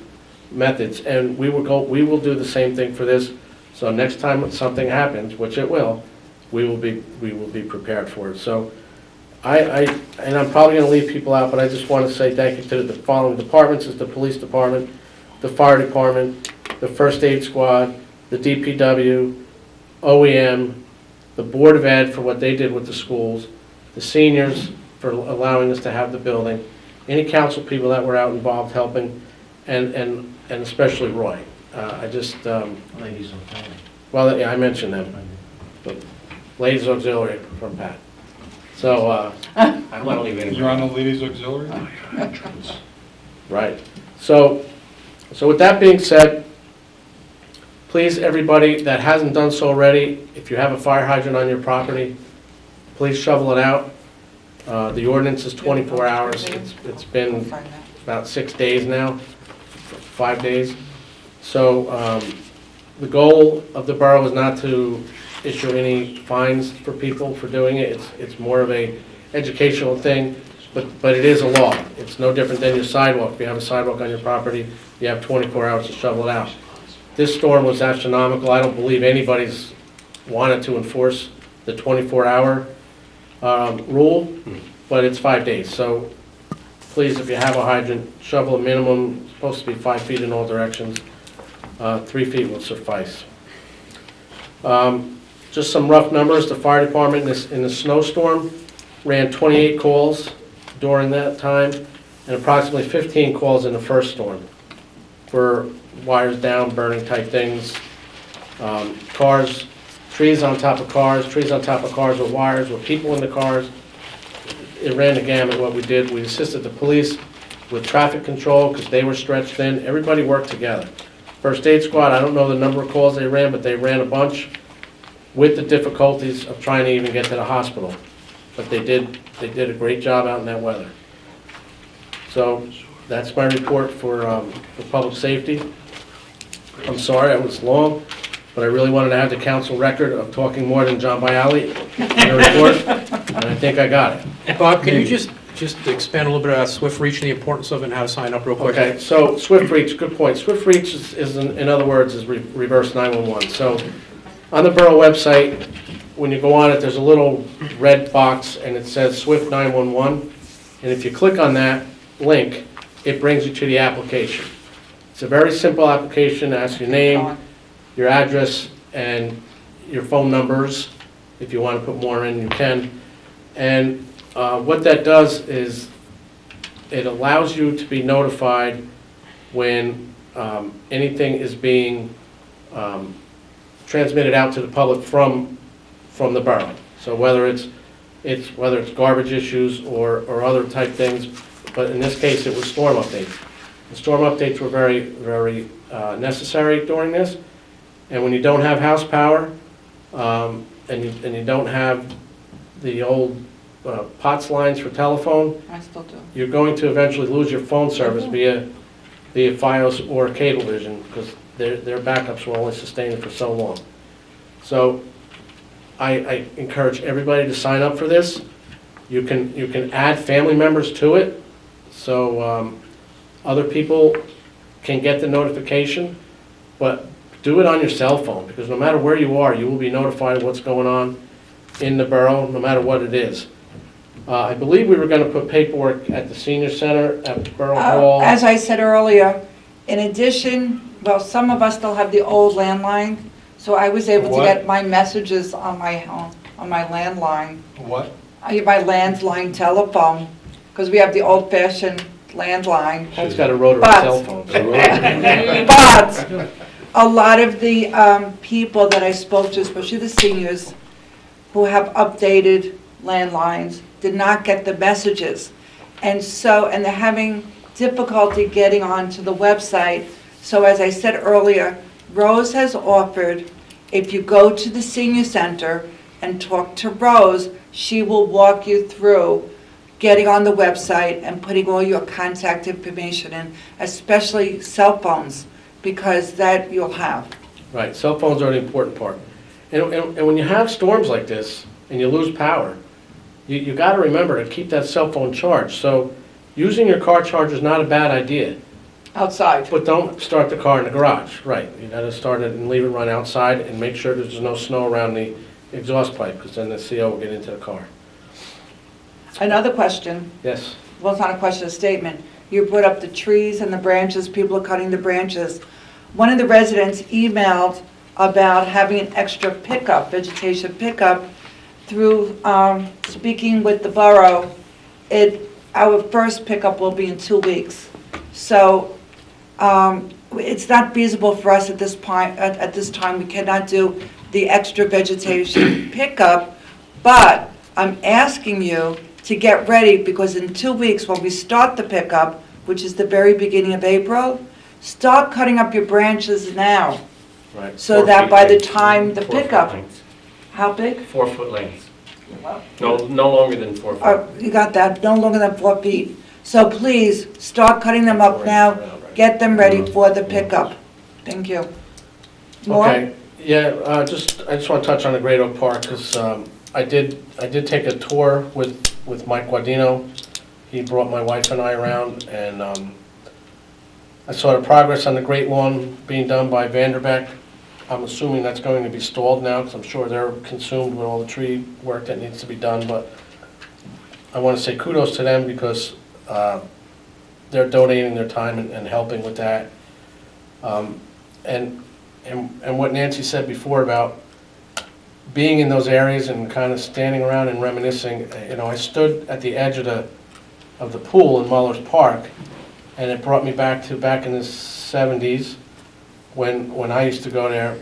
methods, and we will do the same thing for this. So next time something happens, which it will, we will be prepared for it. So and I'm probably going to leave people out, but I just want to say thank you to the following departments: is the police department, the fire department, the first aid squad, the DPW, OEM, the Board of Ed for what they did with the schools, the seniors for allowing us to have the building, any council people that were out involved helping, and especially Roy. Ladies Auxiliary. Well, yeah, I mentioned them. But Ladies Auxiliary from Pat. So, I want to leave it. You're on the Ladies Auxiliary? Right. So with that being said, please, everybody that hasn't done so already, if you have a fire hydrant on your property, please shovel it out. The ordinance is 24 hours. It's been about 6 days now, 5 days. So the goal of the borough is not to issue any fines for people for doing it. It's more of a educational thing, but it is a law. It's no different than your sidewalk. If you have a sidewalk on your property, you have 24 hours to shovel it out. This storm was astronomical. I don't believe anybody's wanted to enforce the 24-hour rule, but it's 5 days. So please, if you have a hydrant, shovel a minimum, it's supposed to be 5 feet in all directions. 3 feet will suffice. Just some rough numbers. The fire department in the snowstorm ran 28 calls during that time, and approximately 15 calls in the first storm for wires down, burning type things, cars, trees on top of cars with wires, with people in the cars. It ran the gamut what we did. We assisted the police with traffic control because they were stretched thin. Everybody worked together. First aid squad, I don't know the number of calls they ran, but they ran a bunch with the difficulties of trying to even get to the hospital. But they did a great job out in that weather. So that's my report for public safety. I'm sorry I was long, but I really wanted to have the council record of talking more than John Bialy in a report, and I think I got it. Bob, can you just expand a little bit about Swift Reach and the importance of it and how to sign up real quick? Okay, so Swift Reach, good point. Swift Reach is in other words, is reverse 911. So on the borough website, when you go on it, there's a little red box and it says Swift 911. And if you click on that link, it brings you to the application. It's a very simple application. It asks your name, your address, and your phone numbers. If you want to put more in, you can. And what that does is it allows you to be notified when anything is being transmitted out to the public from the borough. So whether it's garbage issues or other type things, but in this case it was storm updates. The storm updates were very, very necessary during this. And when you don't have house power and you don't have the old POTS lines for telephone, I still do. you're going to eventually lose your phone service via Fios or Cablevision because their backups will only sustain it for so long. So I encourage everybody to sign up for this. You can add family members to it, so other people can get the notification, but do it on your cell phone, because no matter where you are, you will be notified of what's going on in the borough, no matter what it is. I believe we were going to put paperwork at the senior center, at Borough Hall. As I said earlier, in addition, well, some of us still have the old landline, so I was able to What? get my messages on my landline, What? my landline telephone, because we have the old-fashioned landline. It's got a rotary But- cell phone. But a lot of the people that I spoke to, especially the seniors, who have updated landlines, did not get the messages. And they're having difficulty getting onto the website. So as I said earlier, Rose has offered, if you go to the senior center and talk to Rose, she will walk you through getting on the website and putting all your contact information in, especially cell phones, because that you'll have. Right, cell phones are the important part. And when you have storms like this and you lose power, you got to remember to keep that cell phone charged. So using your car charger is not a bad idea. Outside. But don't start the car in the garage, right. You got to start it and leave it run outside and make sure there's no snow around the exhaust pipe, because then the CO will get into the car. Another question, Yes. well, it's not a question, a statement. You brought up the trees and the branches, people are cutting the branches. One of the residents emailed about having an extra pickup, vegetation pickup, through speaking with the borough. Our first pickup will be in 2 weeks. So it's not feasible for us at this point. At this time, we cannot do the extra vegetation pickup, but I'm asking you to get ready, because in 2 weeks, when we start the pickup, which is the very beginning of April, start cutting up your branches now, Right. so that by the time the pickup, how big? 4 foot lengths. No longer than 4 foot. You got that, no longer than 4 feet. So please, start cutting them up now, get them ready for the pickup. Thank you. More? Okay, yeah, I just want to touch on the Great Oak Park, because I did take a tour with Mike Guadino. He brought my wife and I around, and I saw the progress on the Great Lawn being done by Vanderbeck. I'm assuming that's going to be stalled now, because I'm sure they're consumed with all the tree work that needs to be done, but I want to say kudos to them, because they're donating their time and helping with that. And what Nancy said before about being in those areas and kind of standing around and reminiscing, I stood at the edge of of the pool in Muller's Park, and it brought me back in the 70s, when I used to go there,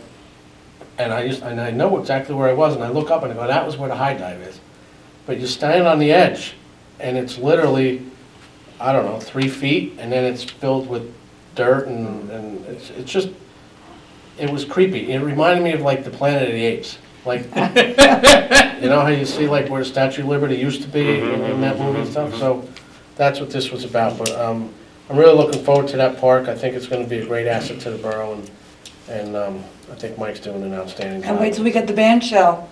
and I know exactly where I was, and I look up and I go, that was where the high dive is. But you stand on the edge, and it's literally, I don't know, 3 feet, and then it's filled with dirt, and it's just, it was creepy. It reminded me of like the Planet of the Apes. Like, you know how you see like where the Statue of Liberty used to be in that movie and stuff? So that's what this was about. But I'm really looking forward to that park. I think it's going to be a great asset to the borough, and I think Mike's doing an outstanding job. And wait till we get the band shell,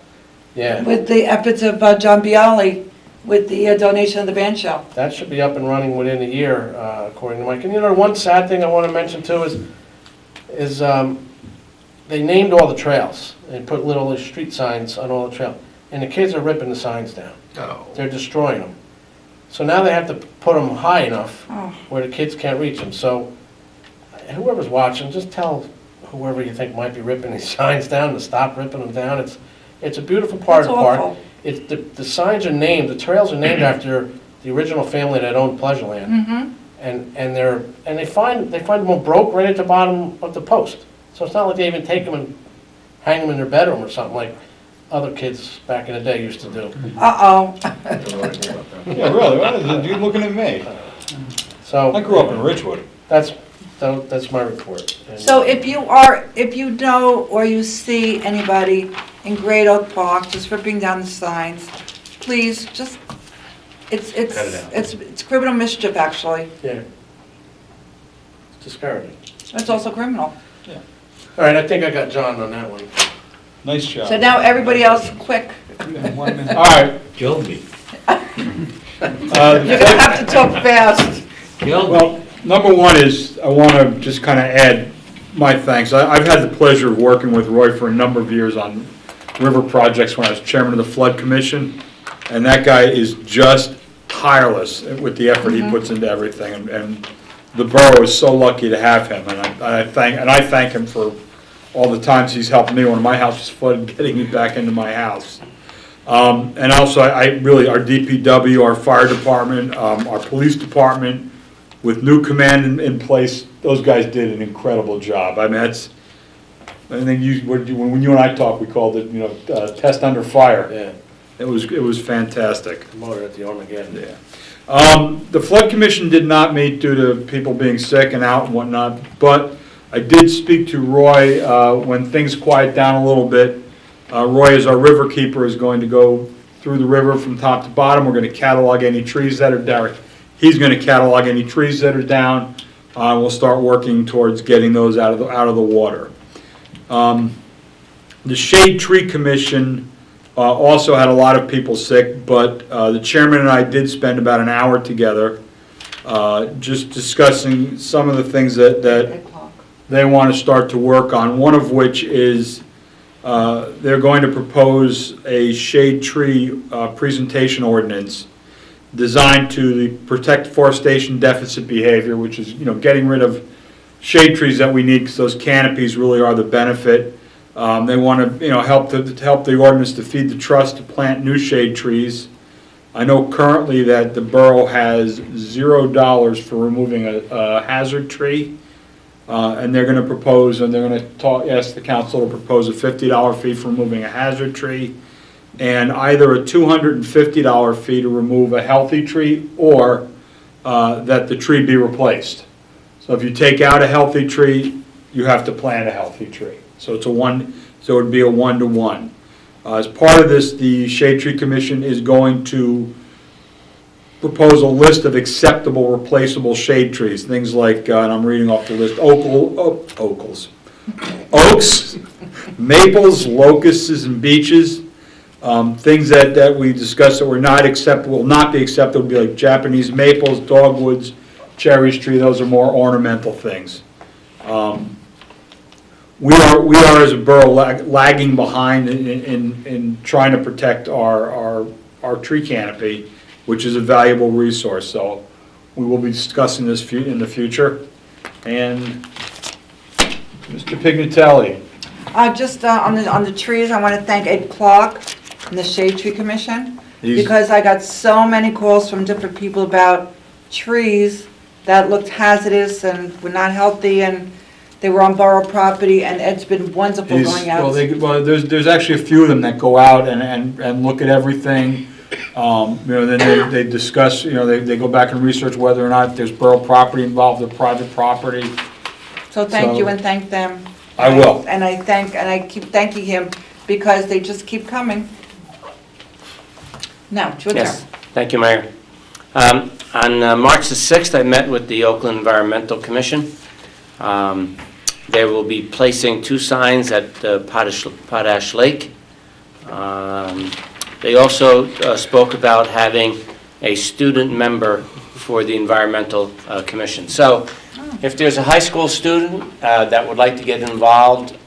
Yeah, with the efforts of John Bialy, with the donation of the band shell. that should be up and running within a year, according to Mike. And you know, one sad thing I want to mention too is they named all the trails. They put little street signs on all the trails, and the kids are ripping the signs down. Oh. They're destroying them. So now they have to put them high enough Oh. where the kids can't reach them. So whoever's watching, just tell whoever you think might be ripping these signs down to stop ripping them down. It's a beautiful part That's of the park. awful. The signs are named, the trails are named after the original family that owned Pleasureland. Mm-hmm. And they find them all broke right at the bottom of the post. So it's not like they even take them and hang them in their bedroom or something like other kids back in the day used to do. Uh-oh. Yeah, really, what is it? You're looking at me. I So grew up in Ridgewood. that's my report. And- So if you know or you see anybody in Great Oak Park just ripping down the signs, please, just, it's criminal mischief, actually. Yeah. It's discouraging. It's also criminal. All right, I think I got John on that one. Nice job. So now everybody else, quick. All right. Killed me. You're gonna have to talk fast. Well, number one is, I want to just kind of add my thanks. I've had the pleasure of working with Roy for a number of years on river projects when I was chairman of the Flood Commission, and that guy is just tireless with the effort he puts into everything, and the borough is so lucky to have him, and I thank him for all the times he's helped me when my house was flooded, getting me back into my house. And also, I really, our DPW, our fire department, our police department, with new command in place, those guys did an incredible job. I mean, I think when you and I talked, we called it, test under fire. Yeah, It was fantastic. promoted at the Armageddon. Yeah. The Flood Commission did not meet due to people being sick and out and whatnot, but I did speak to Roy when things quiet down a little bit. Roy, as our river keeper, is going to go through the river from top to bottom. We're going to catalog any trees that are down. He's going to catalog any trees that are down. We'll start working towards getting those out of the water. The Shade Tree Commission also had a lot of people sick, but the chairman and I did spend about an hour together just discussing some of the things that they want to start to work on, one of which is they're going to propose a shade tree presentation ordinance designed to protect forestation deficit behavior, which is, getting rid of shade trees that we need because those canopies really are the benefit. They want to, help the ordinance to feed the trust to plant new shade trees. I know currently that the borough has $0 for removing a hazard tree. And they're going to propose, and they're going to ask the council to propose a $50 fee for removing a hazard tree, and either a $250 fee to remove a healthy tree, or that the tree be replaced. So if you take out a healthy tree, you have to plant a healthy tree. So it would be a 1-to-1. As part of this, the Shade Tree Commission is going to propose a list of acceptable replaceable shade trees, things like, and I'm reading off the list, oaks, maples, locusts, and beeches. Things that we discussed that were not acceptable, will not be acceptable, would be like Japanese maples, dogwoods, cherry tree. Those are more ornamental things. We are as a borough lagging behind in trying to protect our tree canopy, which is a valuable resource. So we will be discussing this in the future. And Mr. Pignatelli. Just on the trees, I want to thank Ed Clark and the Shade Tree Commission. He's- because I got so many calls from different people about trees that looked hazardous and were not healthy, and they were on borough property, and Ed's been wonderful He's- going out. Well, there's actually a few of them that go out and look at everything. Then they discuss, they go back and research whether or not there's borough property involved or private property. So thank So- you and thank them. I will. And I keep thanking him because they just keep coming. Now, it's your turn. Yes, thank you, Mayor. On March the 6th, I met with the Oakland Environmental Commission. They will be placing 2 signs at Potash Lake. They also spoke about having a student member for the Environmental Commission. So if there's a high school student that would like to get involved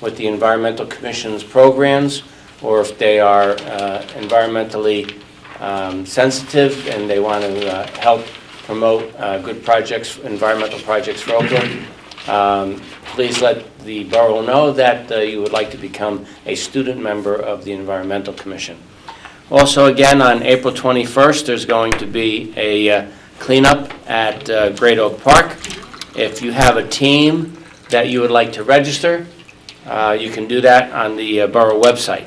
with the Environmental Commission's programs, or if they are environmentally sensitive and they want to help promote good projects, environmental projects for Oakland, please let the borough know that you would like to become a student member of the Environmental Commission. Also, again, on April 21st, there's going to be a cleanup at Great Oak Park. If you have a team that you would like to register, you can do that on the borough website.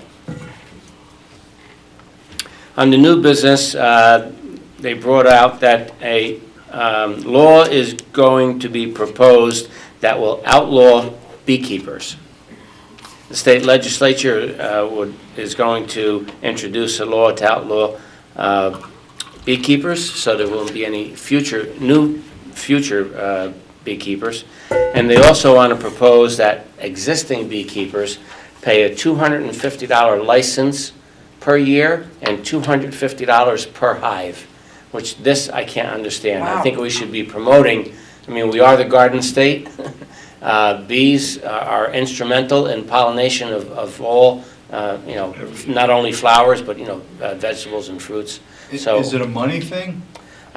On the new business, they brought out that a law is going to be proposed that will outlaw beekeepers. The state legislature is going to introduce a law to outlaw beekeepers, so there won't be any future beekeepers. And they also want to propose that existing beekeepers pay a $250 license per year and $250 per hive, which this I can't understand. I Wow. think we should be promoting, I mean, we are the garden state. Bees are instrumental in pollination of all, not only flowers, but, vegetables and fruits. So Is it a money thing?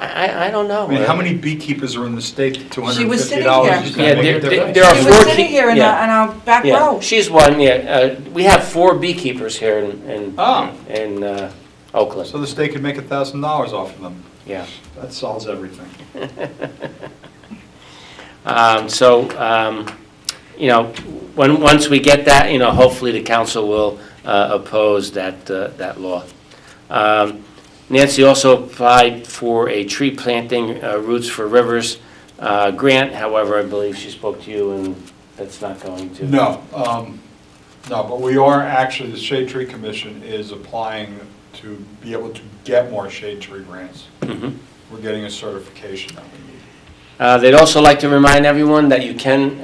I don't know. I mean, how many beekeepers are in the state that $250 She was sitting is here. going to make a difference? there are She 4 was sitting here in our back Yeah, row. she's one, yeah. We have 4 beekeepers here in Oh. Oakland, So the state could make $1,000 off of them. yeah. That solves everything. Once we get that, hopefully the council will oppose that law. Nancy also applied for a tree planting Roots for Rivers grant. However, I believe she spoke to you and that's not going to. No, but we are actually, the Shade Tree Commission is applying to be able to get more shade tree grants. Mhm. We're getting a certification that we need. They'd also like to remind everyone that you can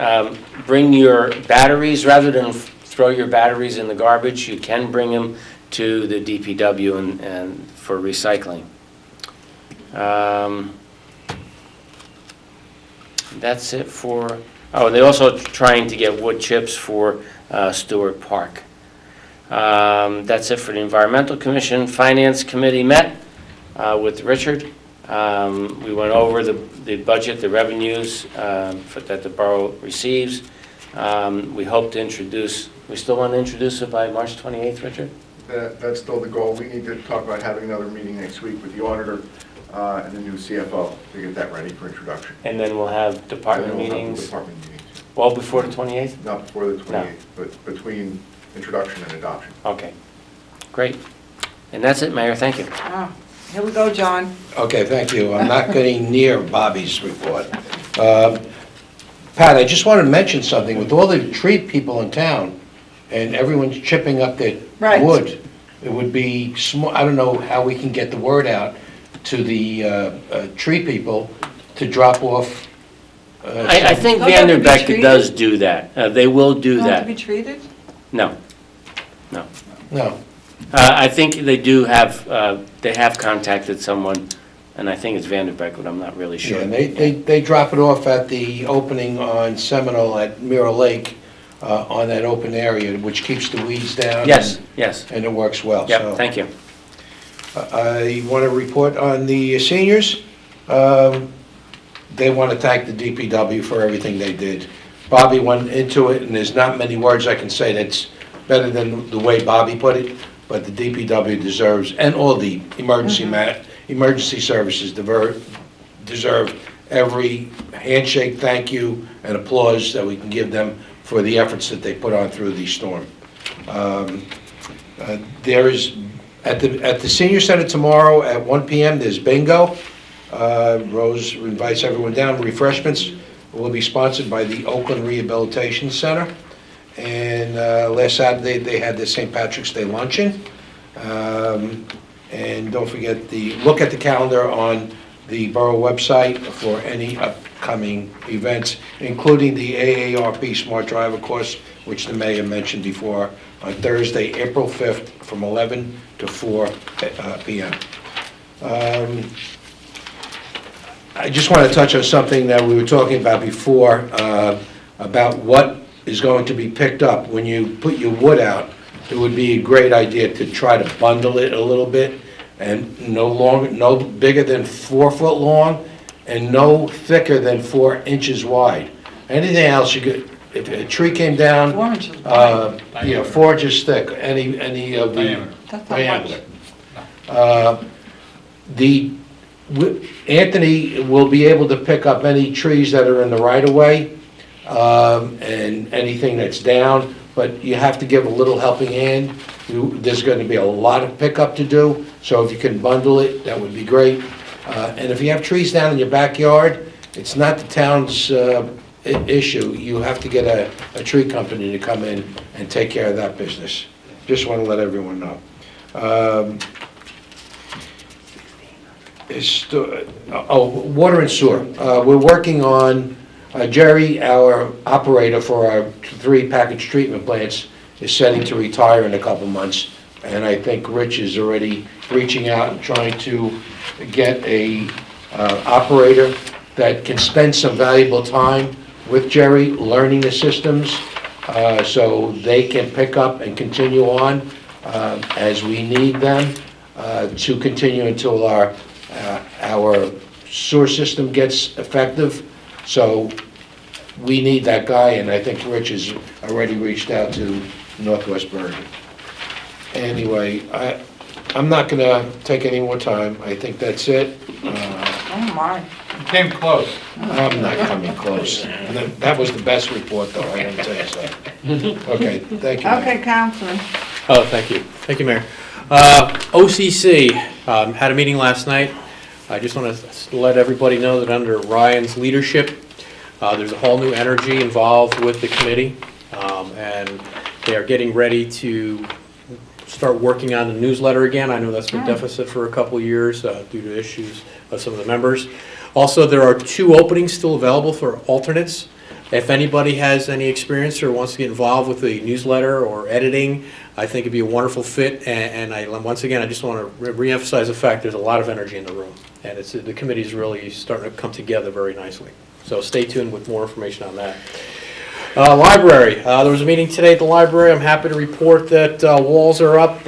bring your batteries, rather than throw your batteries in the garbage, you can bring them to the DPW and for recycling. That's it for, they're also trying to get wood chips for Stewart Park. That's it for the Environmental Commission. Finance Committee met with Richard. We went over the budget, the revenues that the borough receives. We hope to introduce, we still want to introduce it by March 28th, Richard? That's still the goal. We need to talk about having another meeting next week with the auditor and the new CFO to get that ready for introduction. And then we'll have department And then we'll have meetings, Department meetings, well before the 28th? not before the 28th, but between introduction and adoption. Okay, great. And that's it, Mayor, thank you. Ah, Here we go, John. Okay, thank you. I'm not getting near Bobby's report. Pat, I just wanted to mention something. With all the tree people in town, and everyone's chipping up their Right. wood, it would be, I don't know how we can get the word out to the tree people to drop off. I think Don't they have to be Vanderbeck treated? does do that. They will do Don't have to be that. treated? No. No. I think they do have, they have contacted someone, and I think it's Vanderbeck, but I'm not really Yeah, sure. and they drop it off at the opening on Seminole at Mirror Lake, on that open area, which keeps the weeds down. Yes, yes. And it works well, so. Yep, thank you. I want to report on the seniors. They want to thank the DPW for everything they did. Bobby went into it, and there's not many words I can say that's better than the way Bobby put it. but the DPW deserves, and all the emergency services deserve every handshake, thank you, and applause that we can give them for the efforts that they put on through the storm. There is, at the senior center tomorrow at 1 p.m., there's bingo. Rose invites everyone down. Refreshments will be sponsored by the Oakland Rehabilitation Center. And last Saturday, they had the St. Patrick's Day luncheon. And don't forget look at the calendar on the borough website for any upcoming events, including the AARP Smart Driver course, which the mayor mentioned before, on Thursday, April 5th, from 11 to 4 p.m. I just want to touch on something that we were talking about before, about what is going to be picked up. When you put your wood out, it would be a great idea to try to bundle it a little bit, and no bigger than 4 foot long, and no thicker than 4 inches wide. Anything else, you could, if a tree came down, 4 inches wide. 4 inches thick, any of the diameter. Anthony will be able to pick up any trees that are in the right-of-way, and anything that's down, but you have to give a little helping hand. There's going to be a lot of pickup to do, so if you can bundle it, that would be great. And if you have trees down in your backyard, it's not the town's issue. You have to get a tree company to come in and take care of that business. Just want to let everyone know. Water and sewer. We're working on, Jerry, our operator for our 3 package treatment plants, is setting to retire in a couple months. And I think Rich is already reaching out and trying to get a operator that can spend some valuable time with Jerry, learning the systems, so they can pick up and continue on as we need them to continue until our sewer system gets effective. So we need that guy, and I think Rich has already reached out to Northwest Bergen. Anyway, I'm not going to take any more time. I think that's it. Oh, my. You came close. I'm not coming close. That was the best report, though, I gotta tell you so. Okay, thank you. Okay, Councilman. Oh, thank you. Thank you, Mayor. OCC had a meeting last night. I just want to let everybody know that under Ryan's leadership, there's a whole new energy involved with the committee, and they are getting ready to start working on the newsletter again. I know that's been deficit for a couple of years due to issues of some of the members. Also, there are 2 openings still available for alternates. If anybody has any experience or wants to get involved with the newsletter or editing, I think it'd be a wonderful fit. And once again, I just want to reemphasize the fact there's a lot of energy in the room, and the committee's really starting to come together very nicely. So stay tuned with more information on that. Library. There was a meeting today at the library. I'm happy to report that walls are up.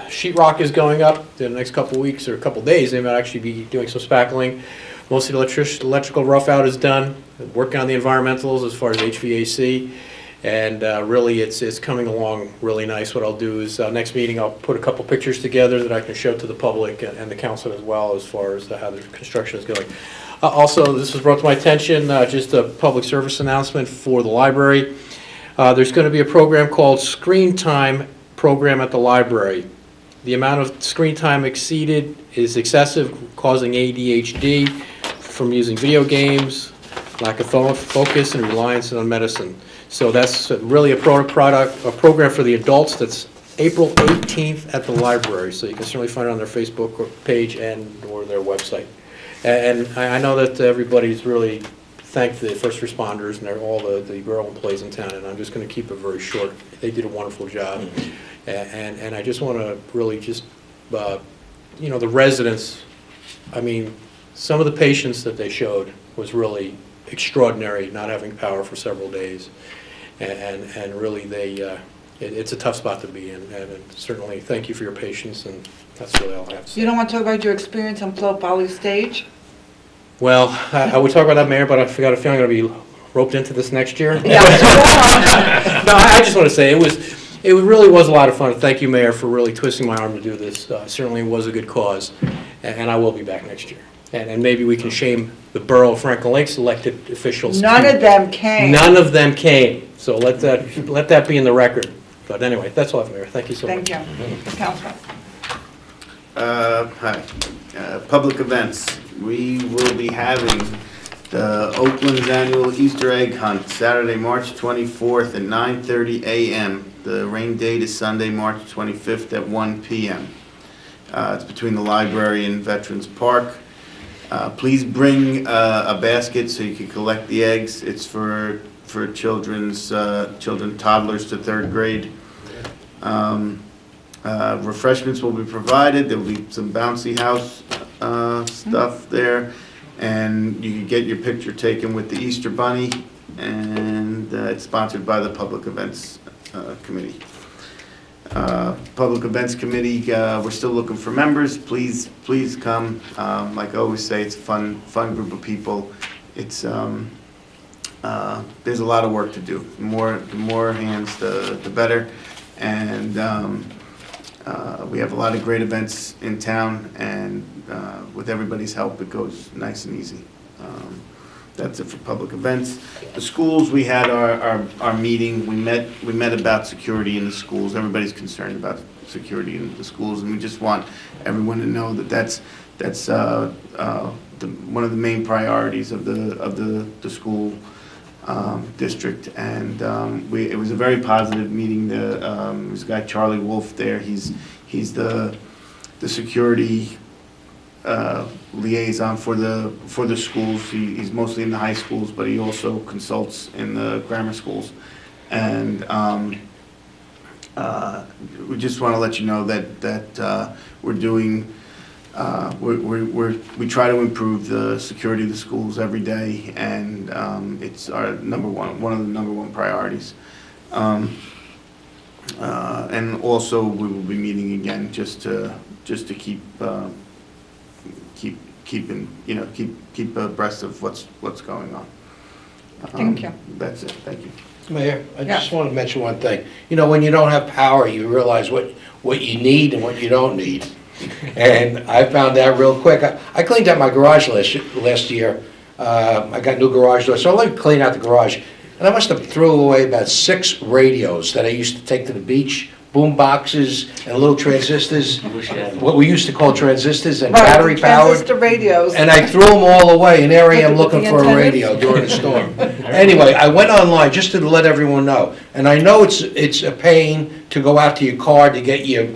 Sheetrock is going up in the next couple of weeks or a couple of days. They might actually be doing some spackling. Most of the electrical rough out is done. Working on the environmentals as far as HVAC. And really it's coming along really nice. What I'll do is next meeting I'll put a couple pictures together that I can show to the public and the council as well as far as how the construction is going. Also, this was brought to my attention, just a public service announcement for the library. There's going to be a program called Screen Time Program at the library. The amount of screen time exceeded is excessive, causing ADHD from using video games, lack of focus, and reliance on medicine. So that's really a program for the adults. That's April 18th at the library. So you can certainly find it on their Facebook page and or their website. And I know that everybody's really thanked the first responders and all the borough employees in town, and I'm just going to keep it very short. They did a wonderful job. And I just want to really just, the residents, I mean, some of the patience that they showed was really extraordinary, not having power for several days. And really it's a tough spot to be in. And certainly thank you for your patience, and that's really all I have to say. You don't want to talk about your experience on Plow Valley Stage? Well, I would talk about that, Mayor, but I forgot a feeling I'm going to be roped into this next year. No, I just want to say it It really was a lot of fun. Thank you, Mayor, for really twisting my arm to do this. Certainly was a good cause, and I will be back next year. And maybe we can shame the Borough of Franklin Lakes elected officials. None of them came. None of them came, so let that be in the record. But anyway, that's all, Mayor. Thank you so much. Thank you. Councilman. Hi. Public events. We will be having the Oakland's annual Easter egg hunt, Saturday, March 24th at 9:30 a.m. The rain date is Sunday, March 25th at 1 p.m. It's between the library and Veterans Park. Please bring a basket so you can collect the eggs. It's for children, toddlers to 3rd grade. Refreshments will be provided. There will be some bouncy house stuff there, and you can get your picture taken with the Easter Bunny, and it's sponsored by the Public Events Committee. Public Events Committee, we're still looking for members. Please come. Like I always say, it's a fun group of people. It's there's a lot of work to do. The more hands, the better. And we have a lot of great events in town, and with everybody's help, it goes nice and easy. That's it for public events. The schools, we had our meeting. We met about security in the schools. Everybody's concerned about security in the schools, and we just want everyone to know that that's one of the main priorities of the school district. And it was a very positive meeting. There's a guy, Charlie Wolf, there. He's the security liaison for the schools. He's mostly in the high schools, but he also consults in the grammar schools. And we just want to let you know that we're doing. We try to improve the security of the schools every day, and it's our one of the number one priorities. And also, we will be meeting again just to keep abreast of what's going on. Thank you. That's it. Thank you. Mayor, I just want to mention one thing. You know, when you don't have power, you realize what you need and what you don't need. And I found that real quick. I cleaned out my garage last year. I got new garage doors, so I like to clean out the garage. And I must have threw away about 6 radios that I used to take to the beach, boom boxes and little transistors, what we used to call transistors, and battery powered. Transistor radios. And I threw them all away, and here I am With looking the for a antennas? radio during a storm. Anyway, I went online just to let everyone know, and I know it's a pain to go out to your car to get your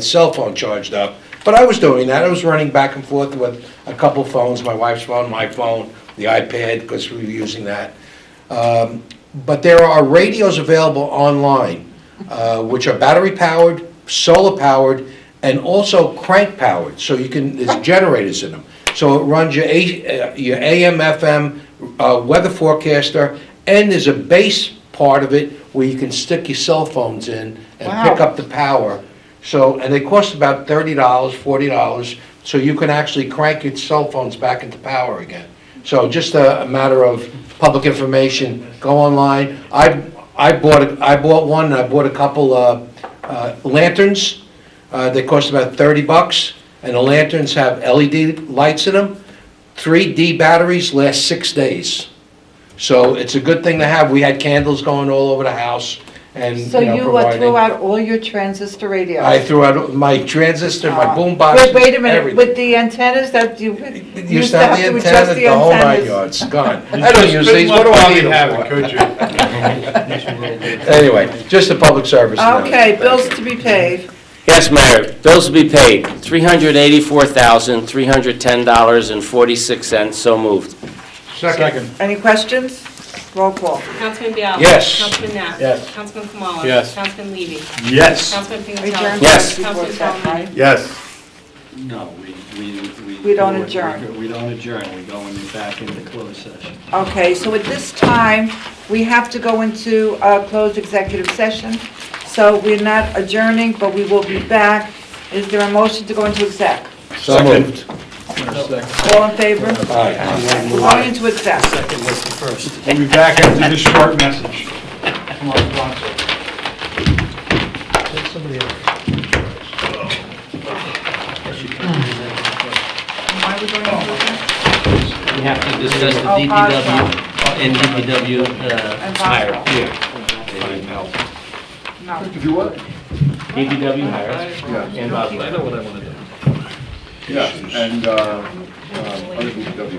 cell phone charged up, but I was doing that. I was running back and forth with a couple phones, my wife's phone, my phone, the iPad, because we were using that. But there are radios available online, which are battery powered, solar powered, and also crank powered. So there's generators in them. So it runs your AM, FM, weather forecaster, and there's a base part of it where you can stick your cell phones in and pick up the power. So, and they cost about $30, $40, so you can actually crank your cell phones back into power again. So just a matter of public information, go online. I bought one, I bought a couple lanterns. They cost about $30, and the lanterns have LED lights in them. 3D batteries last 6 days. So it's a good thing to have. We had candles going all over the house. And, So you providing. threw out all your transistor radios? I threw out my transistor, my boom box. Wait a minute, everything. with the antennas that you Used to have the antenna, the whole 9 yards, gone. I don't use these, what do I need them for? Could you? Anyway, just a public service. announcement. Okay, bills to be paid. Yes, Mayor, bills to be paid, $384,310.46, so moved. Second. Any questions? Roll call. Councilman Biallo. Yes. Councilman Natt. Yes. Councilman Kamala. Yes. Councilman Levy. Yes. Councilman Adjourn Pinkstone. Yes. before Councilman that, Calhoun. right? Yes. No, We don't adjourn. We don't adjourn, we go back into closed session. Okay, so at this time, we have to go into a closed executive session. So we're not adjourning, but we will be back. Is there a motion to go into exec? So moved. All in favor? Aye. We're going into exec. Second was the first. We'll be back after this short message from our sponsor. Somebody else. Why are we going into this? We have to discuss the Oh, DPW Boswell. and DPW And hire. Boswell. No. To do what? DPW hire Yeah. and Boswell. I know what I want to do. Yeah, and, other DPW.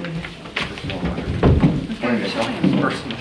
Personal.